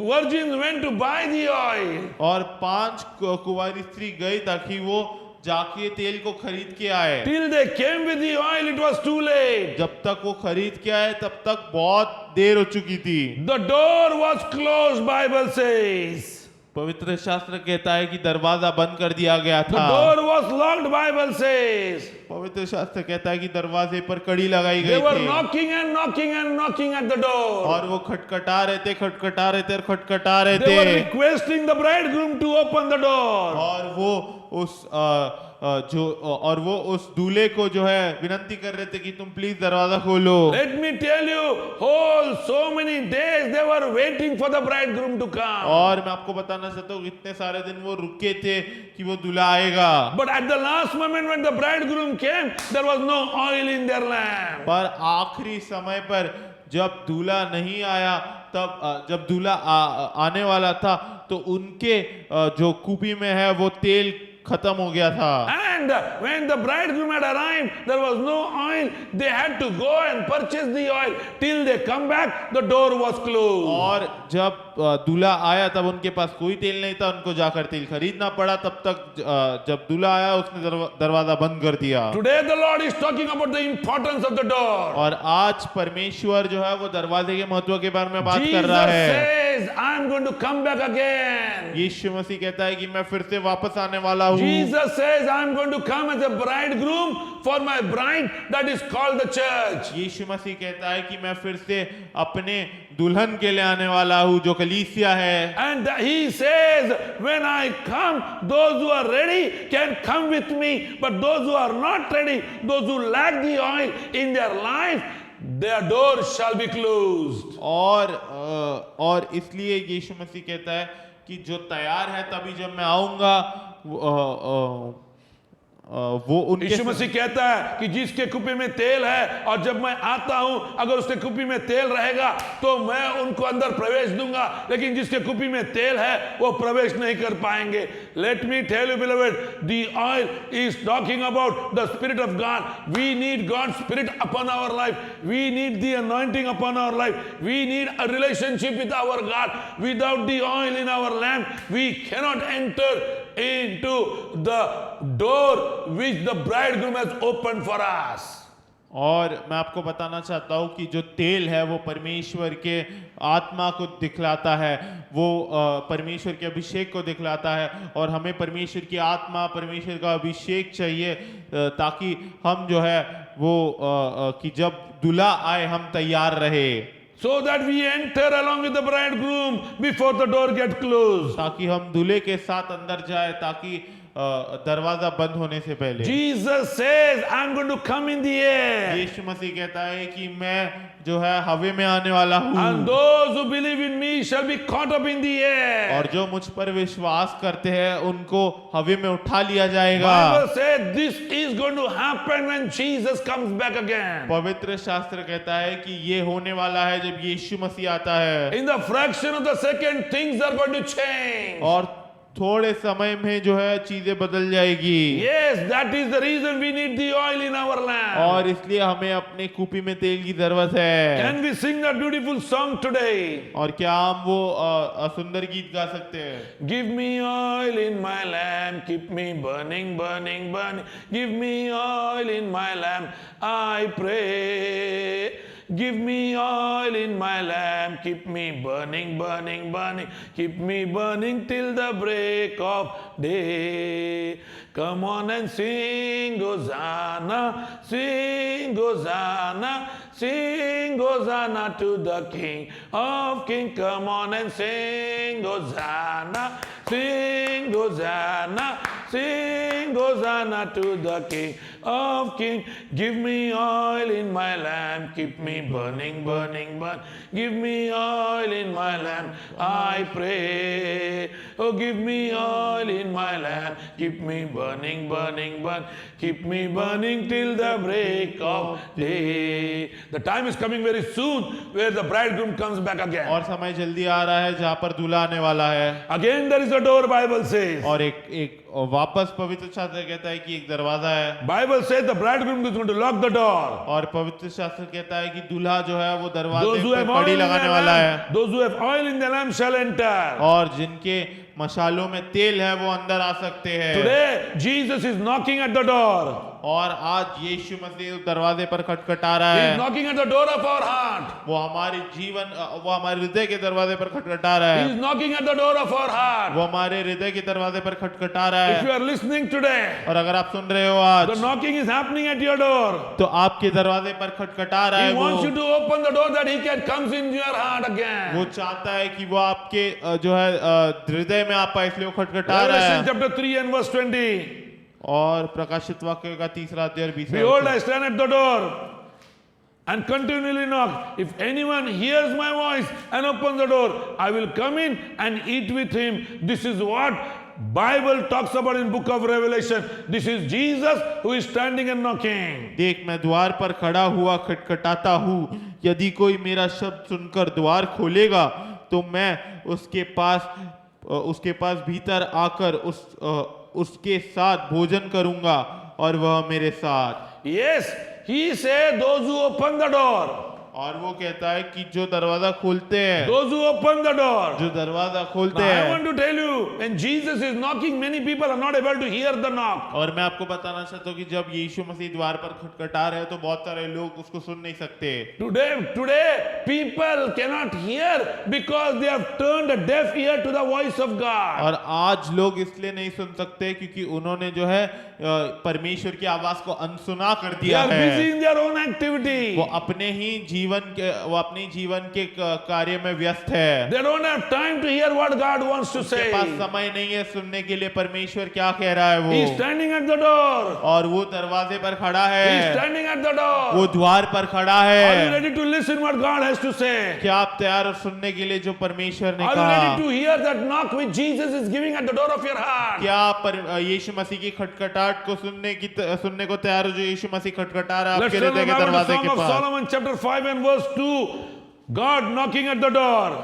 virgins went to buy the oil. और 5 कुंवारी स्त्री गई ताकि वो जाके तेल को खरीद के आए। Till they came with the oil, it was too late. जब तक वो खरीद के आए तब तक बहुत देर हो चुकी थी। The door was closed, Bible says. पवित्र शास्त्र कहता है कि दरवाजा बंद कर दिया गया The था। door was locked, Bible says. पवित्र शास्त्र कहता है कि दरवाजे पर कड़ी लगाई They गई were थी, knocking and knocking and knocking at the door. और वो खटखटा रहे थे, खटखटा रहे थे और खटखटा रहे They were थे, requesting the bridegroom to open the door. और वो उस दूल्हे को जो है विनती कर रहे थे कि तुम प्लीज दरवाजा खोलो। Let me tell you, whole so many days they were waiting for the bridegroom to come. और मैं आपको बताना चाहता हूँ इतने सारे दिन वो रुके थे कि वो दूल्हा आएगा, But at the last moment when the bridegroom came, there was no oil in their lamp. पर आखिरी समय पर जब दूल्हा नहीं आया, तब जब दूल्हा आने वाला था तो उनके जो कूपी में है वो तेल खत्म हो गया था। And when the bridegroom had arrived, there was no oil. They had to go and purchase the oil. Till they come back, the door was closed. और जब दूल्हा आया तब उनके पास कोई तेल नहीं था, उनको जाकर तेल खरीदना पड़ा। तब तक जब दूल्हा आया उसने दरवाजा बंद कर दिया। Today the Lord is talking about the importance of the door. और आज परमेश्वर जो है वो दरवाजे के महत्व के बारे में बात कर Jesus रहा है। says, I am going to come back again. यीशु मसीह कहता है कि मैं फिर से वापस आने वाला हूँ। Jesus says, I am going to come as a bridegroom for my bride that is called the church. यीशु मसीह कहता है कि मैं फिर से अपने दुल्हन के लिए आने वाला हूँ जो कलीसिया है। And he says, when I come, those who are ready can come with me, but those who are not ready, those who lack the oil in their life, their doors shall be closed. और इसलिए यीशु मसीह कहता है कि जो तैयार है तभी जब मैं आऊंगा वो उनके। यीशु मसीह कहता है कि जिसके कुप्पी में तेल है और जब मैं आता हूं अगर उसके कुप्पी में तेल रहेगा तो मैं उनको अंदर प्रवेश दूंगा, लेकिन जिसके कुप्पी में तेल है वो प्रवेश नहीं कर पाएंगे। Let me tell you, beloved, the oil is talking about the Spirit of God. We need God's Spirit upon our life. We need the anointing upon our life. We need a relationship with our God. Without the oil in our lamp, we cannot enter into the door which the bridegroom has opened for us. और मैं आपको बताना चाहता हूँ कि जो तेल है वो परमेश्वर के आत्मा को दिखलाता है, वो परमेश्वर के अभिषेक को दिखलाता है, और हमें परमेश्वर की आत्मा, परमेश्वर का अभिषेक चाहिए ताकि हम जो है वो कि जब दूल्हा आए हम तैयार रहे। So that we enter along with the bridegroom before the door gets closed. ताकि हम दूल्हे के साथ अंदर जाए, ताकि दरवाजा बंद होने से पहले। Jesus says, I'm going to come in the air. यीशु मसीह कहता है कि मैं जो है हवा में आने वाला हूँ, And those who believe in me shall be caught up in the air. और जो मुझ पर विश्वास करते हैं उनको हवा में उठा लिया जाएगा। Bible says this is going to happen when Jesus comes back again. पवित्र शास्त्र कहता है कि ये होने वाला है जब यीशु मसीह आता है। In the fraction of the second, things are going to change. और थोड़े समय में जो है चीजें बदल जाएगी। Yes, that is the reason we need the oil in our lamp. और इसलिए हमें अपने कूपी में तेल की जरूरत है। Can we sing that beautiful song today? और क्या हम वो सुंदर गीत गा सकते हैं? Give me oil in my lamp, keep me burning, burning, burning. Give me oil in my lamp, I pray. Give me oil in my lamp, keep me burning, burning, burning. Keep me burning till the break of day. Come on and sing Hosanna, sing Hosanna, sing Hosanna to the King of Kings. Come on and sing Hosanna, sing Hosanna, sing Hosanna to the King of Kings. Give me oil in my lamp, keep me burning, burning, burn. Give me oil in my lamp, I pray. Oh, give me oil in my lamp, keep me burning, burning, burn. Keep me burning till the break of day. The time is coming very soon where the bridegroom comes back again. और समय जल्दी आ रहा है जहाँ पर दूल्हा आने वाला है। Again there is a door, Bible says. और एक वापस पवित्र शास्त्र कहता है कि एक दरवाजा है। Bible says the bridegroom is going to lock the door. और पवित्र शास्त्र कहता है कि दूल्हा जो है वो Those दरवाजे who पर have oil कड़ी in their लगाने वाला है। lamp, those who have oil in their lamp shall enter. और जिनके मशालों में तेल है वो अंदर आ सकते हैं। Today Jesus is knocking at the door. और आज यीशु मसीह उस दरवाजे पर खटखटा रहा He है। is knocking at the door of our heart. वो हमारे जीवन वो हमारे हृदय के दरवाजे पर खटखटा रहा He है। is knocking at the door of our heart. वो हमारे हृदय के दरवाजे पर खटखटा रहा If you है। are listening today, और अगर आप सुन रहे हो आज, the knocking is happening at your door. तो आपके दरवाजे पर खटखटा रहा है He wants you वो। to open the door that he can comes in your heart वो again. चाहता है कि वो आपके जो है हृदय में आप इसलिए वो खटखटा रहा Revelation है। chapter 3 and verse 20. और प्रकाशित वाक्य का 3 अध्याय और 20 Behold, I stand at the door and continually knock. If anyone hears my voice and opens the door, I will come in and eat with him. This is what Bible talks about in book of Revelation. This is Jesus who is standing and knocking. देख मैं द्वार पर खड़ा हुआ खटखटाता हूँ, यदि कोई मेरा शब्द सुनकर द्वार खोलेगा तो मैं उसके पास भीतर आकर उसके साथ भोजन करूंगा और वह मेरे साथ। Yes, he said those who open the door. और वो कहता है कि जो दरवाजा खोलते हैं, Those who open the door. जो दरवाजा खोलते Now, I हैं। want to tell you, when Jesus is knocking, many people are not able to hear the knock. और मैं आपको बताना चाहता हूँ कि जब यीशु मसीह द्वार पर खटखटा रहे हैं तो बहुत सारे लोग उसको सुन नहीं सकते। Today, people cannot hear because they have turned a deaf ear to the voice of God. और आज लोग इसलिए नहीं सुन सकते क्योंकि उन्होंने जो है परमेश्वर की आवाज को अनसुना कर They दिया are busy है। in their own activity. वो अपने जीवन के कार्य में व्यस्त है। They don't have time to hear what God wants to उसके say. पास समय नहीं है सुनने के लिए परमेश्वर क्या कह रहा है He is वो। standing at the door. और वो दरवाजे पर खड़ा He is है, standing at the door. वो द्वार पर खड़ा Are you है। ready to listen what God has to say? क्या आप तैयार हो सुनने के लिए जो परमेश्वर ने Are you कहा? ready to hear that knock which Jesus is giving at the door of your heart? क्या आप यीशु मसीह की खटखटाहट को सुनने को तैयार हो जो यीशु मसीह खटखटा रहा है Let's आपके turn हृदय के about to दरवाजे Song के of pass. Solomon chapter 5 and verse 2. God knocking at the door.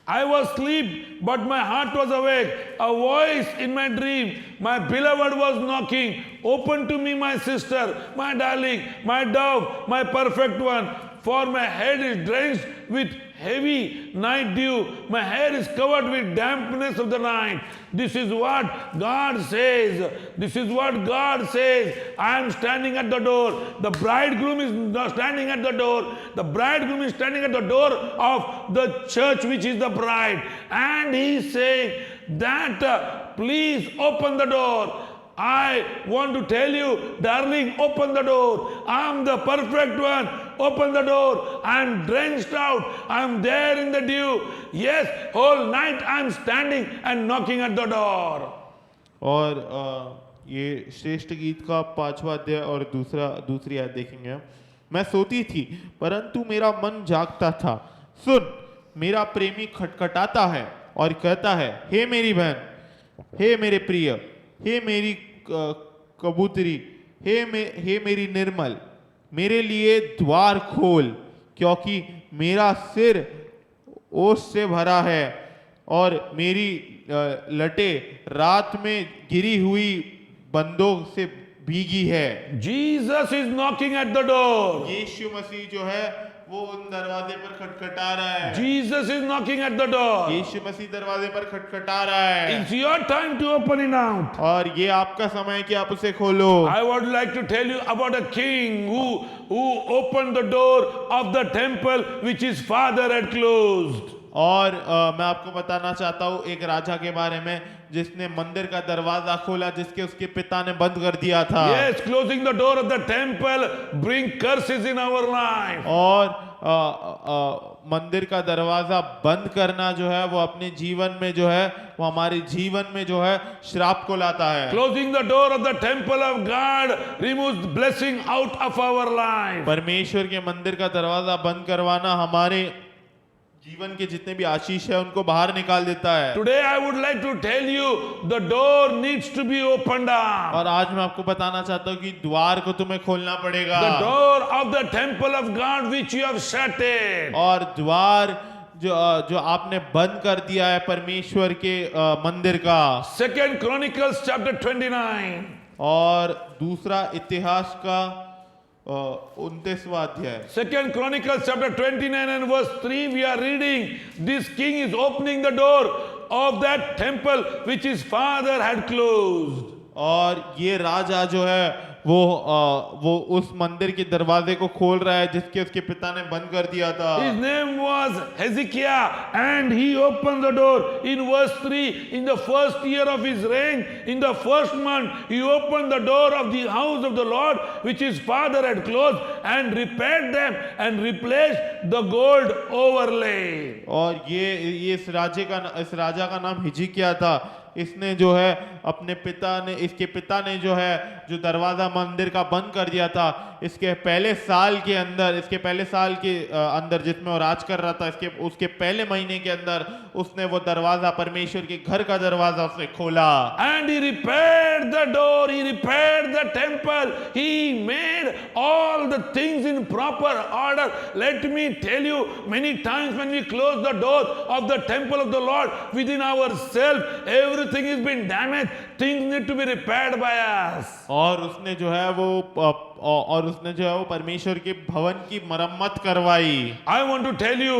I was asleep, but my heart was awake. A voice in my dream. My beloved was knocking. Open to me, my sister, my darling, my dove, my perfect one. For my head is drenched with heavy night dew. My hair is covered with dampness of the night. This is what God says. This is what God says. I am standing at the door. The bridegroom is not standing at the door. The bridegroom is standing at the door of the church, which is the bride. And he is saying that please open the door. I want to tell you, darling, open the door. I am the perfect one. Open the door. I am drenched out. I am there in the dew. Yes, whole night I am standing and knocking at the door. और ये श्रेष्ठ गीत का 5वां अध्याय और दूसरी आयत देखेंगे। मैं सोती थी परंतु मेरा मन जागता था। सुन, मेरा प्रेमी खटखटाता है और कहता है, हे मेरी बहन, हे मेरे प्रिय, हे मेरी कबूतरी, हे मेरी निर्मल, मेरे लिए द्वार खोल, क्योंकि मेरा सिर ओस से भरा है और मेरी लटें रात में गिरी हुई बंदों से भीगी है। Jesus is knocking at the door. यीशु मसीह जो है वो उन दरवाजे पर खटखटा रहा है। Jesus is knocking at the door. यीशु मसीह दरवाजे पर खटखटा रहा है। It's your time to open it out. और ये आपका समय है कि आप उसे खोलो। I would like to tell you about a king who opened the door of the temple which his father had closed. और मैं आपको बताना चाहता हूँ एक राजा के बारे में जिसने मंदिर का दरवाजा खोला जिसके उसके पिता ने बंद कर दिया था। Yes, closing the door of the temple bring curses in our life. और मंदिर का दरवाजा बंद करना जो है वो अपने जीवन में जो है वो हमारे जीवन में जो है श्राप को लाता है। Closing the door of the temple of God removes blessing out of our life. परमेश्वर के मंदिर का दरवाजा बंद करवाना हमारे जीवन के जितने भी आशीष है उनको बाहर निकाल देता है। Today I would like to tell you the door needs to be opened up. और आज मैं आपको बताना चाहता हूँ कि द्वार को तुम्हें खोलना पड़ेगा। The door of the temple of God which you have shut it. और द्वार जो आपने बंद कर दिया है परमेश्वर के मंदिर का। 2 Chronicles chapter 29. और दूसरा इतिहास का 29वां अध्याय। 2 Chronicles chapter 29 and verse 3 we are reading, this king is opening the door of that temple which his father had closed. और ये राजा जो है वो उस मंदिर के दरवाजे को खोल रहा है जिसके उसके पिता ने बंद कर दिया था। His name was Hezekiah and he opened the door. In verse 3, in the first year of his reign, in the first month, he opened the door of the house of the Lord which his father had closed and repaired them and replaced the gold overlay. और ये इस राजा का नाम हिजकिय्याह था। इसने जो है इसके पिता ने जो है जो दरवाजा मंदिर का बंद कर दिया था, इसके पहले साल के अंदर जिसमें वो राज कर रहा था, उसके पहले महीने के अंदर उसने वो दरवाजा परमेश्वर के घर का दरवाजा उसने खोला। And he repaired the door, he repaired the temple, he made all the things in proper order. Let me tell you, many times when we close the door of the temple of the Lord within ourselves, everything has been damaged, things need to be repaired by us. और उसने जो है वो परमेश्वर के भवन की मरम्मत करवाई। I want to tell you,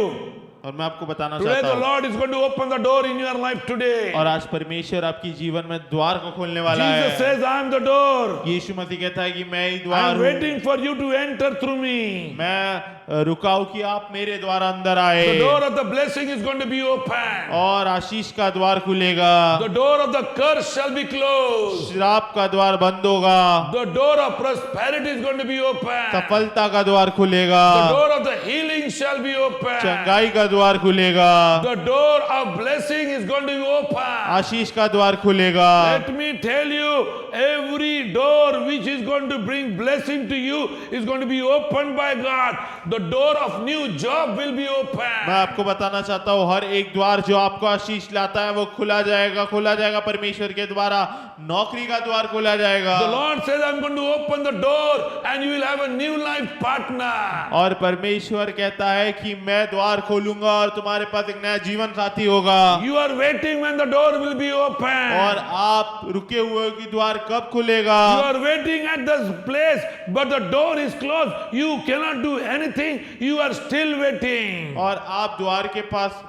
और मैं आपको बताना today चाहता the हूँ Lord is going to open the door in your life today. और आज परमेश्वर आपकी जीवन में द्वार को खोलने वाला Jesus है। says, I am the door. यीशु मसीह कहता है कि मैं ही I द्वार am हूँ। waiting for you to enter through me. मैं रुकाऊ कि आप मेरे द्वारा अंदर The आए door of the blessing is going to be open. और आशीष का द्वार खुलेगा। The door of the curse shall be closed. श्राप का द्वार बंद होगा। The door of prosperity is going to be open. सफलता का द्वार खुलेगा। The door of the healing shall be open. चंगाई का द्वार खुलेगा। The door of blessing is going to be open. आशीष का द्वार खुलेगा। Let me tell you, every door which is going to bring blessing to you is going to be opened by God. The door of new job will be open. मैं आपको बताना चाहता हूँ हर एक द्वार जो आपको आशीष लाता है वो खुला जाएगा परमेश्वर के द्वारा। नौकरी का द्वार खोला जाएगा। The Lord says, I'm going to open the door and you will have a new life partner. और परमेश्वर कहता है कि मैं द्वार खोलूंगा और तुम्हारे पास एक नया जीवन साथी होगा। You are waiting when the door will be open. और आप रुके हुए हो कि द्वार कब खुलेगा। You are waiting at this place, but the door is closed. You cannot do anything. You are still waiting. और आप द्वार के पास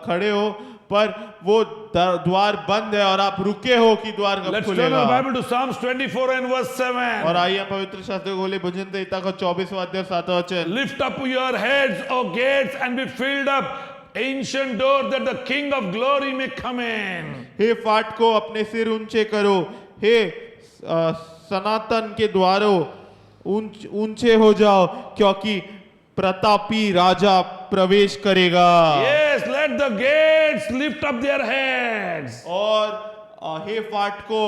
खड़े हो पर वो द्वार बंद है और आप रुके हो कि द्वार कब Let's turn खुलेगा। our Bible to Psalms 24 and verse 7. और आइए हम पवित्र शास्त्र को खोले भजन संहिता का 24वां अध्याय 7वां वचन। Lift up your heads, O gates, and be filled up, ancient door, that the King of glory may come in. हे फाटको अपने सिर ऊंचे करो, हे सनातन के द्वारों ऊंचे हो जाओ, क्योंकि प्रतापी राजा प्रवेश करेगा। Yes, let the gates lift up their heads. और हे फाटको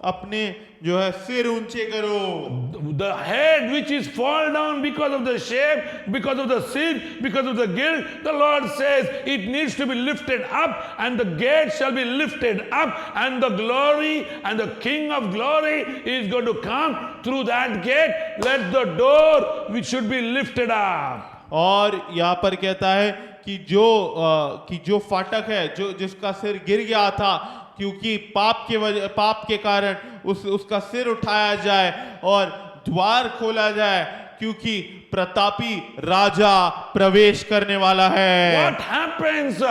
अपने जो है सिर ऊंचे करो। The head which is fall down because of the shame, because of the sin, because of the guilt, the Lord says it needs to be lifted up, and the gate shall be lifted up, and the glory and the King of glory is going to come through that gate. Let the door which should be lifted up. और यहाँ पर कहता है कि जो फाटक है जो जिसका सिर गिर गया था क्योंकि पाप के कारण उसका सिर उठाया जाए और द्वार खोला जाए क्योंकि प्रतापी राजा प्रवेश करने वाला है। What happens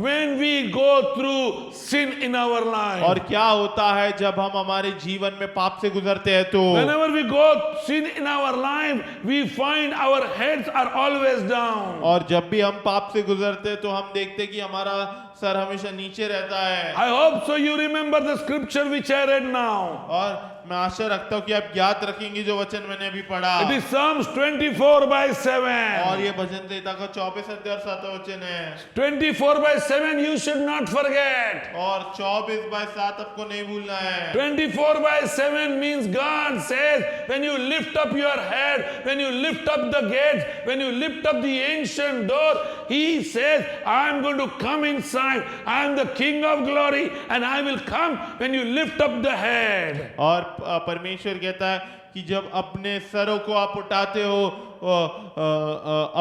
when we go through sin in our life? और क्या होता है जब हम हमारे जीवन में पाप से गुजरते हैं तो Whenever we go sin in our life, we find our heads are always down. और जब भी हम पाप से गुजरते हैं तो हम देखते हैं कि हमारा सर हमेशा नीचे रहता है। I hope so you remember the scripture which I read now. और मैं आशा रखता हूँ कि आप याद रखेंगे जो वचन मैंने अभी पढ़ा। It is Psalms 24:7. और ये भजन संहिता का 24 अध्याय और 7 वचन है। 24:7 you should not forget. और 24/7 आपको नहीं भूलना है। 24/7 means God says, when you lift up your head, when you lift up the gates, when you lift up the ancient door, He says, I am going to come inside. I am the King of glory, and I will come when you lift up the head. और परमेश्वर कहता है कि जब अपने सरों को आप उठाते हो,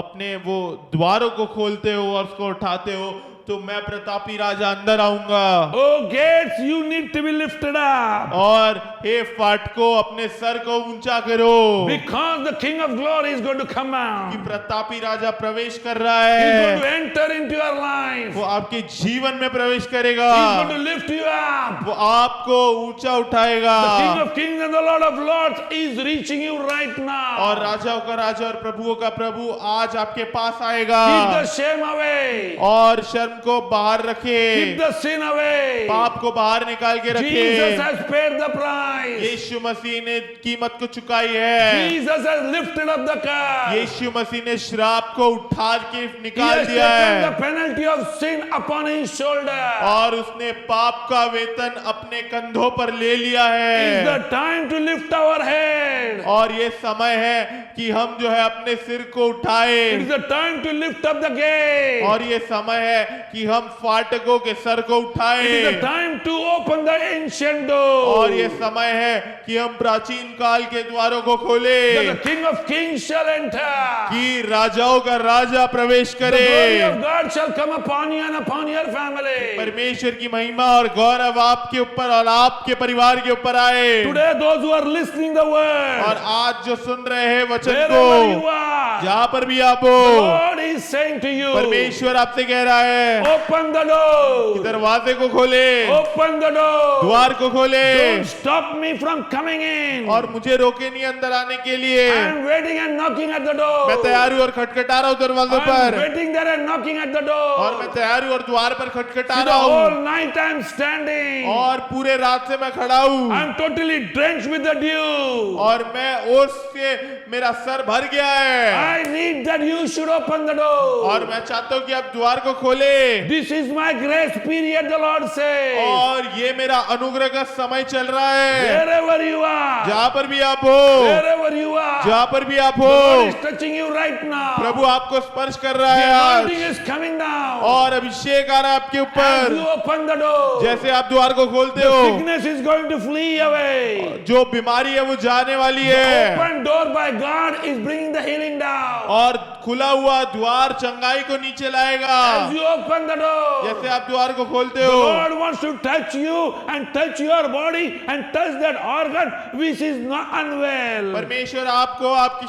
अपने वो द्वारों को खोलते हो और उसको उठाते हो, तो मैं प्रतापी राजा अंदर आऊंगा। Oh gates, you need to be lifted up. और हे फाटको अपने सर को ऊंचा करो, Because the King of glory is going to come कि out. प्रतापी राजा प्रवेश कर रहा He is going to है। enter into your life. वो आपके जीवन में प्रवेश करेगा, He is going to lift you up. वो आपको ऊंचा उठाएगा। The King of kings and the Lord of lords is reaching you right now. और राजाओं का राजा और प्रभुओं का प्रभु आज आपके पास आएगा। Keep the shame away. और शर्म को बाहर रखे, Keep the sin away. पाप को बाहर निकाल के Jesus रखे। has paid the price. यीशु मसीह ने कीमत को चुकाई है। Jesus has lifted up the curse. यीशु मसीह ने श्राप को उठा के He निकाल has दिया taken है the penalty of sin upon his shoulder. और उसने पाप का वेतन अपने कंधों पर ले लिया It's है। the time to lift our head. और ये समय है कि हम जो है अपने सिर को उठाए, It's the time to lift up the gate. और ये समय है कि हम फाटकों के सर को It is the उठाए, time to open the ancient door. और ये समय है कि हम प्राचीन काल के द्वारों को खोले, That the King of kings shall enter. कि राजाओं का राजा प्रवेश The glory करे। of God shall come upon you and upon your family. परमेश्वर की महिमा और गौरव आपके ऊपर और आपके परिवार के ऊपर आए। Today, those who are listening the और word, आज जो सुन रहे हैं वचन wherever you को, are, जहाँ पर भी आप the हो, Lord is saying to you, परमेश्वर आपसे कह रहा है open the door. दरवाजे को खोले, Open the door. द्वार को खोले, Don't stop me from coming in. और मुझे रोके नहीं अंदर आने के लिए। I am waiting and knocking at the door. मैं तैयार हूँ और खटखटा रहा हूँ दरवाजों I am पर, waiting there and knocking at the और door. मैं तैयार हूँ और द्वार पर खटखटा See, the रहा whole हूँ, night I am standing. और पूरे रात से मैं खड़ा हूँ, I am totally drenched with the dew. और मैं ओस से मेरा सर भर गया है, I need that you should open the door. और मैं चाहता हूँ कि आप द्वार को खोले। This is my grace period, the Lord says. और ये मेरा अनुग्रह का समय चल रहा है। Wherever you are, जहाँ पर भी आप हो, wherever you are, जहाँ पर भी आप the Lord हो, is touching you right now. प्रभु आपको स्पर्श कर रहा The है anointing आज, is coming down. और अभिषेक आ रहा है आपके As you ऊपर। open the door, जैसे आप द्वार को खोलते the हो, sickness is going to flee away. जो बीमारी है वो जाने वाली The है, open door by God is bringing the healing down. और खुला हुआ द्वार चंगाई को नीचे लाएगा। As you open the door, जैसे आप द्वार को खोलते the हो, Lord wants to touch you and touch your body and touch that organ which is not unwell. परमेश्वर आपको, आपके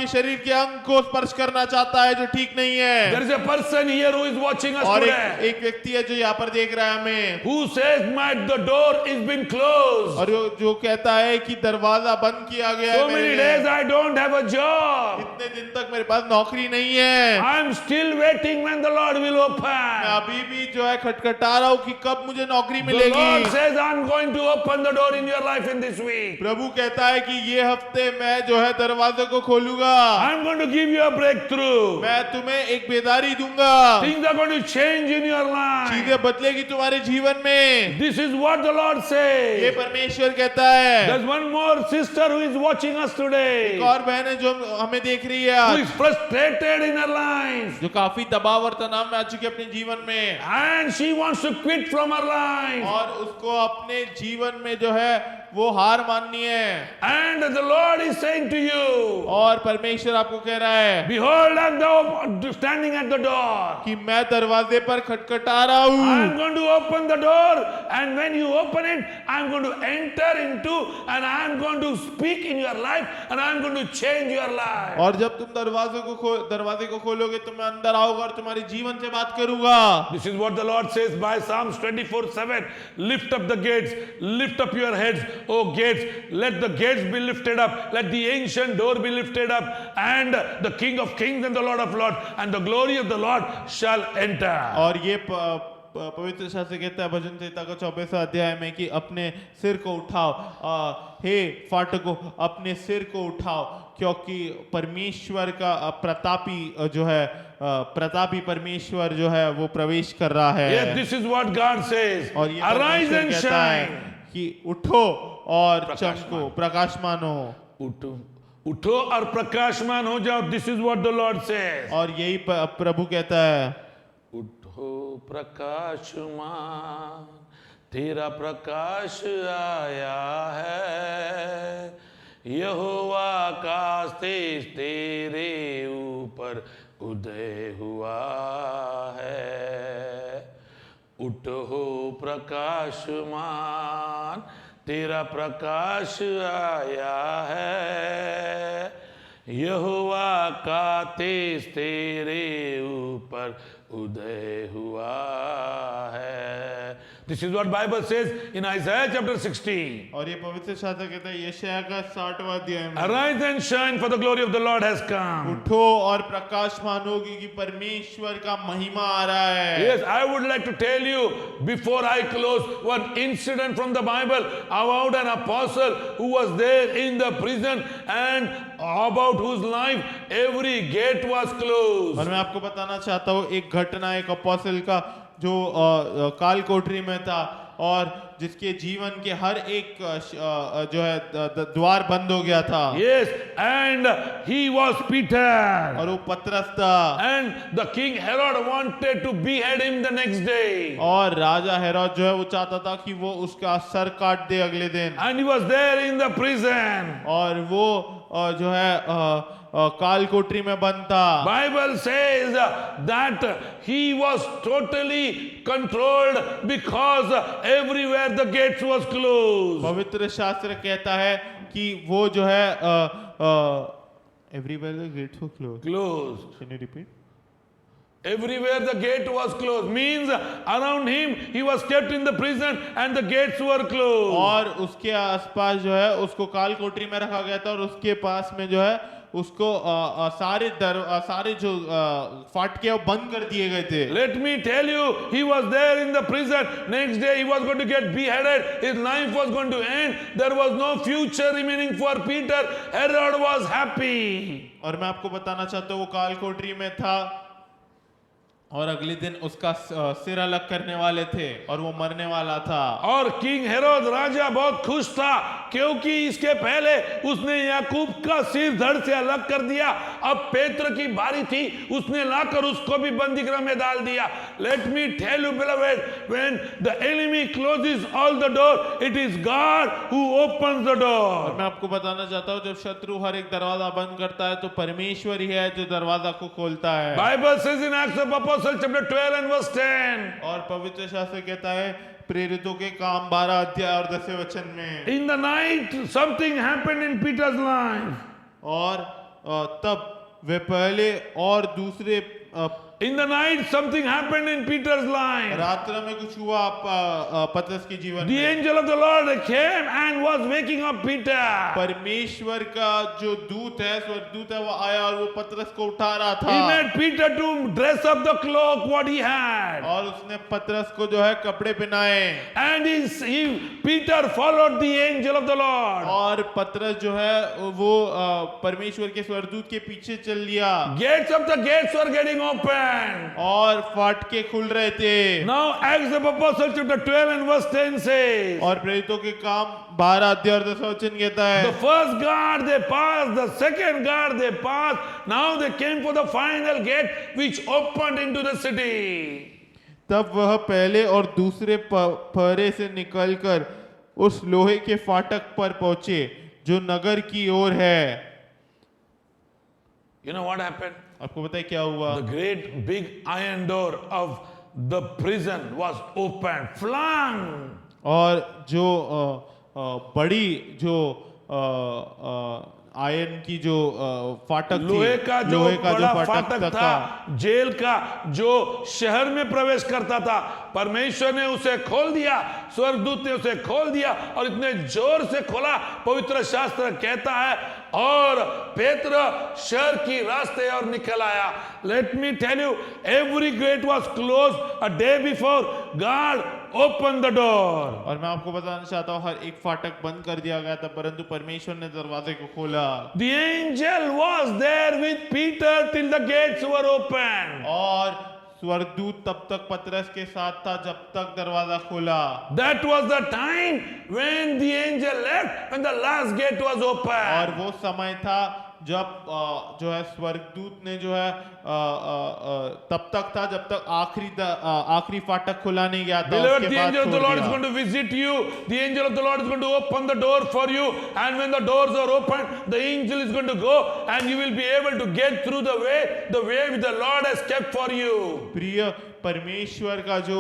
शरीर के अंग को स्पर्श करना चाहता है जो ठीक नहीं है। There is a person here who is watching us और today एक व्यक्ति है जो यहाँ पर देख रहा है हमें, who says, the door is been closed. और जो कहता है कि दरवाजा बंद किया गया So है many मेरे days लिए। I don't have a job. इतने दिन तक मेरे पास नौकरी नहीं है, I am still waiting when the Lord will मैं open. अभी भी जो है खटखटा रहा हूँ कि कब मुझे नौकरी The Lord मिलेगी। says, I'm going to open the door in your life in this week. प्रभु कहता है कि ये हफ्ते मैं जो है दरवाजे को खोलूंगा, I'm going to give you a breakthrough. मैं तुम्हें एक बेदारी दूंगा, Things are going to change in your life. चीजें बदलेगी तुम्हारे जीवन में। This is what the Lord ये says. परमेश्वर कहता है। There's one more sister who is watching us एक today, और बहन है जो हमें देख रही है who आज, is frustrated in her life, जो काफी दबाव और तनाव में आ चुकी है अपने जीवन में, and she wants to quit from her life. और उसको अपने जीवन में जो है वो हार माननी है। And the Lord is saying to you, और परमेश्वर आपको कह रहा है behold, I'm standing at the door. कि मैं दरवाजे पर खटखटा रहा हूँ, I'm going to open the door, and when you open it, I'm going to enter into, and I'm going to speak in your life, and I'm going to change your life. और जब तुम दरवाजे को खोलोगे तो मैं अंदर आऊंगा और तुम्हारे जीवन से बात करूंगा। This is what the Lord says by Psalms 24:7. Lift up the gates, lift up your heads, O gates, let the gates be lifted up, let the ancient door be lifted up, and the King of kings and the Lord of lords, and the glory of the Lord shall enter. और ये पवित्र शास्त्र कहता है भजन संहिता का 24वां अध्याय में कि अपने सिर को उठाओ, हे फाटकों अपने सिर को उठाओ, क्योंकि परमेश्वर का प्रतापी जो है प्रतापी परमेश्वर जो है वो प्रवेश कर रहा है। Yes, this is what God says. और ये Arise परमेश्वर and कहता है shine. कि उठो और चमको, प्रकाशमान हो। उठो उठो और प्रकाशमान हो जाओ। This is what the Lord says. और यही प्रभु कहता है, उठो प्रकाशमान, तेरा प्रकाश आया है, यहोवा का तेज तेरे ऊपर उदय हुआ है। उठो प्रकाशमान, तेरा प्रकाश आया है, यहोवा का तेज तेरे ऊपर उदय हुआ है। This is what Bible says in Isaiah chapter 16. और ये पवित्र शास्त्र कहता है यशायाह का 60वां अध्याय में, Arise and shine, for the glory of the Lord has come. उठो और प्रकाशमान हो क्योंकि परमेश्वर का महिमा आ रहा है। Yes, I would like to tell you before I close one incident from the Bible about an apostle who was there in the prison and about whose life every gate was closed. और मैं आपको बताना चाहता हूँ एक घटना, एक apostle का जो काल कोठरी में था और जिसके जीवन के हर एक जो है द्वार बंद हो गया था। Yes, and he was Peter. और वो पतरस था। And the king Herod wanted to behead him the next day. और राजा हेरोद जो है वो चाहता था कि वो उसका सर काट दे अगले दिन। And he was there in the prison. और वो जो है काल कोठरी में बंद था। Bible says that he was totally controlled because everywhere the gates was closed. पवित्र शास्त्र कहता है कि वो जो है everywhere the gates were closed. Closed. Can you repeat? Everywhere the gate was closed means around him he was kept in the prison and the gates were closed. और उसके आसपास जो है उसको काल कोठरी में रखा गया था और उसके पास में जो है उसको सारे जो फाटके वो बंद कर दिए गए थे। Let me tell you, he was there in the prison. Next day he was going to get beheaded. His life was going to end. There was no future remaining for Peter. Herod was happy. और मैं आपको बताना चाहता हूँ वो काल कोठरी में था और अगले दिन उसका सिर अलग करने वाले थे और वो मरने वाला था। और किंग हेरोद राजा बहुत खुश था क्योंकि इसके पहले उसने याकूब का सिर धड़ से अलग कर दिया। अब पेत्र की बारी थी, उसने लाकर उसको भी बंदी गृह में डाल दिया। Let me tell you beloved, when the enemy closes all the door, it is God who opens the और door. मैं आपको बताना चाहता हूँ जब शत्रु हर एक दरवाजा बंद करता है तो परमेश्वर ही है जो दरवाजा को खोलता है। Bible says in Acts of Apostles chapter 12 and verse 10. और पवित्र शास्त्र कहता है प्रेरितों के काम 12 अध्याय और 10वें वचन में, In the night something happened in Peter's life. और तब वे पहले और दूसरे In the night something happened in Peter's life. रात्र में कुछ हुआ पतरस के जीवन The में। angel of the Lord came and was waking up Peter. परमेश्वर का जो दूत है स्वर्गदूत है वो आया और वो पतरस को उठा रहा He था made Peter to dress up the cloak what he had. और उसने पतरस को जो है कपड़े पहनाए And Peter followed the angel of the Lord. और पतरस जो है वो परमेश्वर के स्वर्गदूत के पीछे चल लिया Gates of the gates were getting open. और फाटके खुल रहे थे। Now Acts of Apostles chapter 12 and verse 10 says, और प्रेरितों के काम 12 अध्याय और 10वां वचन कहता है, the first guard they passed, the second guard they passed, now they came for the final gate which opened into the city. तब वह पहले और दूसरे पहरे से निकलकर उस लोहे के फाटक पर पहुंचे जो नगर की ओर है। You know what happened? आपको पता है क्या हुआ? The great big iron door of the prison was opened, flung. और जो बड़ी जो आयन की जो फाटक थी, लोहे का जो बड़ा फाटक था जेल का जो शहर में प्रवेश करता था, परमेश्वर ने उसे खोल दिया, स्वर्गदूत ने उसे खोल दिया और इतने जोर से खोला, पवित्र शास्त्र कहता है और पेत्र शहर की रास्ते और निकल आया. Let me tell you, every gate was closed a day before God opened the door. और मैं आपको बताना चाहता हूँ हर एक फाटक बंद कर दिया गया था, परंतु परमेश्वर ने दरवाजे को खोला. The angel was there with Peter till the gates were open. और स्वर्गदूत तब तक पतरस के साथ था जब तक दरवाजा खोला. That was the time when the angel left, when the last gate was और open. वो समय था जब जो है स्वर्गदूत ने जो है तब तक था जब तक आखिरी फाटक खुला नहीं गया था. Beloved, उसके the बाद angel of the छोड़ Lord is दिया. going to visit you. The angel of the Lord is going to open the door for you. And when the doors are open, the angel is going to go and you will be able to get through the way which the Lord has kept for you. प्रिय परमेश्वर का जो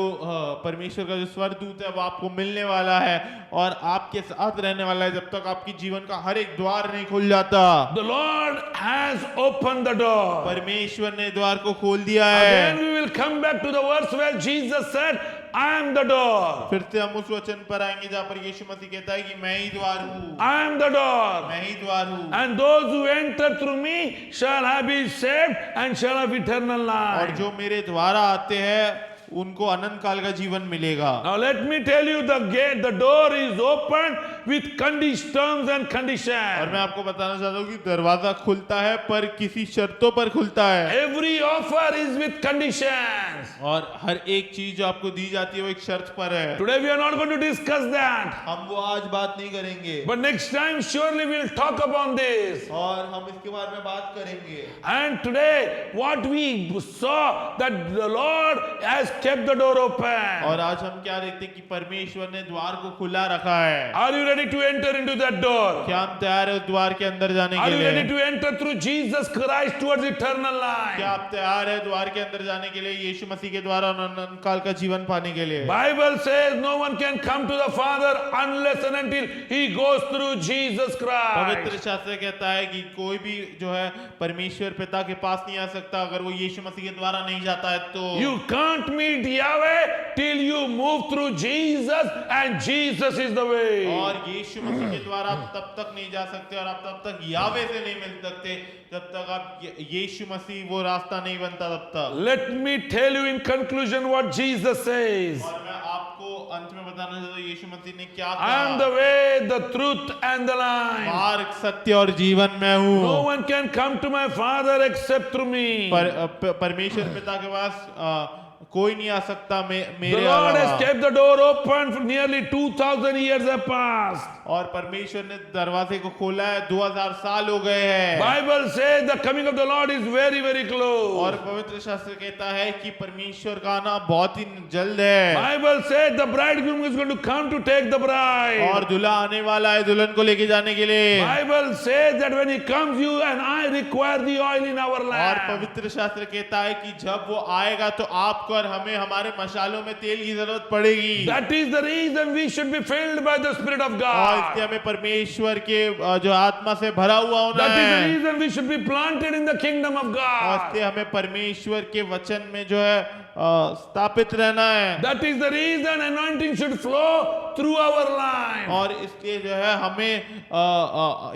स्वर्गदूत है वो आपको मिलने वाला है और आपके साथ रहने वाला है जब तक आपकी जीवन का हर एक द्वार नहीं खुल जाता. The Lord has opened the door. परमेश्वर ने द्वार को खोल दिया Again, है. we will come back to the verse where Jesus said, I am the door. फिर से हम उस वचन पर आएंगे जहाँ पर यीशु मसीह कहता है कि मैं ही द्वार हूँ. I am the door. मैं ही द्वार हूँ. And those who enter through me shall have been saved and shall have eternal और life. जो मेरे द्वारा आते हैं उनको अनंत काल का जीवन मिलेगा. Now let me tell you, the door is open with terms and और conditions. मैं आपको बताना चाहता हूँ कि दरवाजा खुलता है पर किसी शर्तों पर खुलता है. Every offer is with conditions. और हर एक चीज जो आपको दी जाती है वो एक शर्त पर है. Today we are not going to discuss that. हम वो आज बात नहीं करेंगे But next time surely we will talk upon this. और हम इसके बारे में बात करेंगे. And today what we saw that the Lord has kept the door open. और आज हम क्या देखते हैं कि परमेश्वर ने द्वार को खुला रखा है. Are you ready to enter into that door? क्या हम तैयार है उस द्वार के अंदर जाने Are के you ready लिए? to enter through Jesus Christ towards eternal क्या life? आप तैयार है द्वार के अंदर जाने के लिए यीशु मसीह के द्वारा अनंत काल का जीवन पाने के लिए? Bible says no one can come to the Father unless and until he goes through Jesus पवित्र Christ. शास्त्र कहता है कि कोई भी जो है परमेश्वर पिता के पास नहीं आ सकता अगर वो यीशु मसीह के द्वारा नहीं जाता है तो. You can't meet Yahweh till you move through Jesus, and Jesus is the way. और यीशु मसीह के द्वारा आप तब तक नहीं जा सकते और आप तब तक यावे से नहीं मिल सकते जब तक आप यीशु मसीह वो रास्ता नहीं बनता तब तक. Let me tell you in conclusion what Jesus says. और मैं आपको अंत में बताना चाहता हूँ यीशु मसीह ने क्या I am कहा. the way, the truth, and the life. मार्ग सत्य और जीवन मैं No हूँ. one can come to my Father except through me. परमेश्वर पिता के पास कोई नहीं आ सकता The मेरे Lord has अलावा. kept the door open for nearly 2000 years have passed. और परमेश्वर ने दरवाजे को खोला है. 2000 साल हो गए हैं. Bible says the coming of the Lord is very, very close. और पवित्र शास्त्र कहता है कि परमेश्वर का आना बहुत ही जल्द है. Bible says the bridegroom is going to come to take the bride. और दूल्हा आने वाला है दुल्हन को लेके जाने के लिए. Bible says that when he comes, you and I require the oil in our और lamp. पवित्र शास्त्र कहता है कि जब वो आएगा तो आपको और हमें हमारे मशालों में तेल की जरूरत पड़ेगी. That is the reason we should be filled by the Spirit of और God. इसलिए हमें परमेश्वर के जो आत्मा से भरा हुआ होना That is the है. reason we should be planted in the kingdom of और God. इसलिए हमें परमेश्वर के वचन में जो है स्थापित रहना है. That is the reason anointing should flow through our life. और इसलिए जो है हमें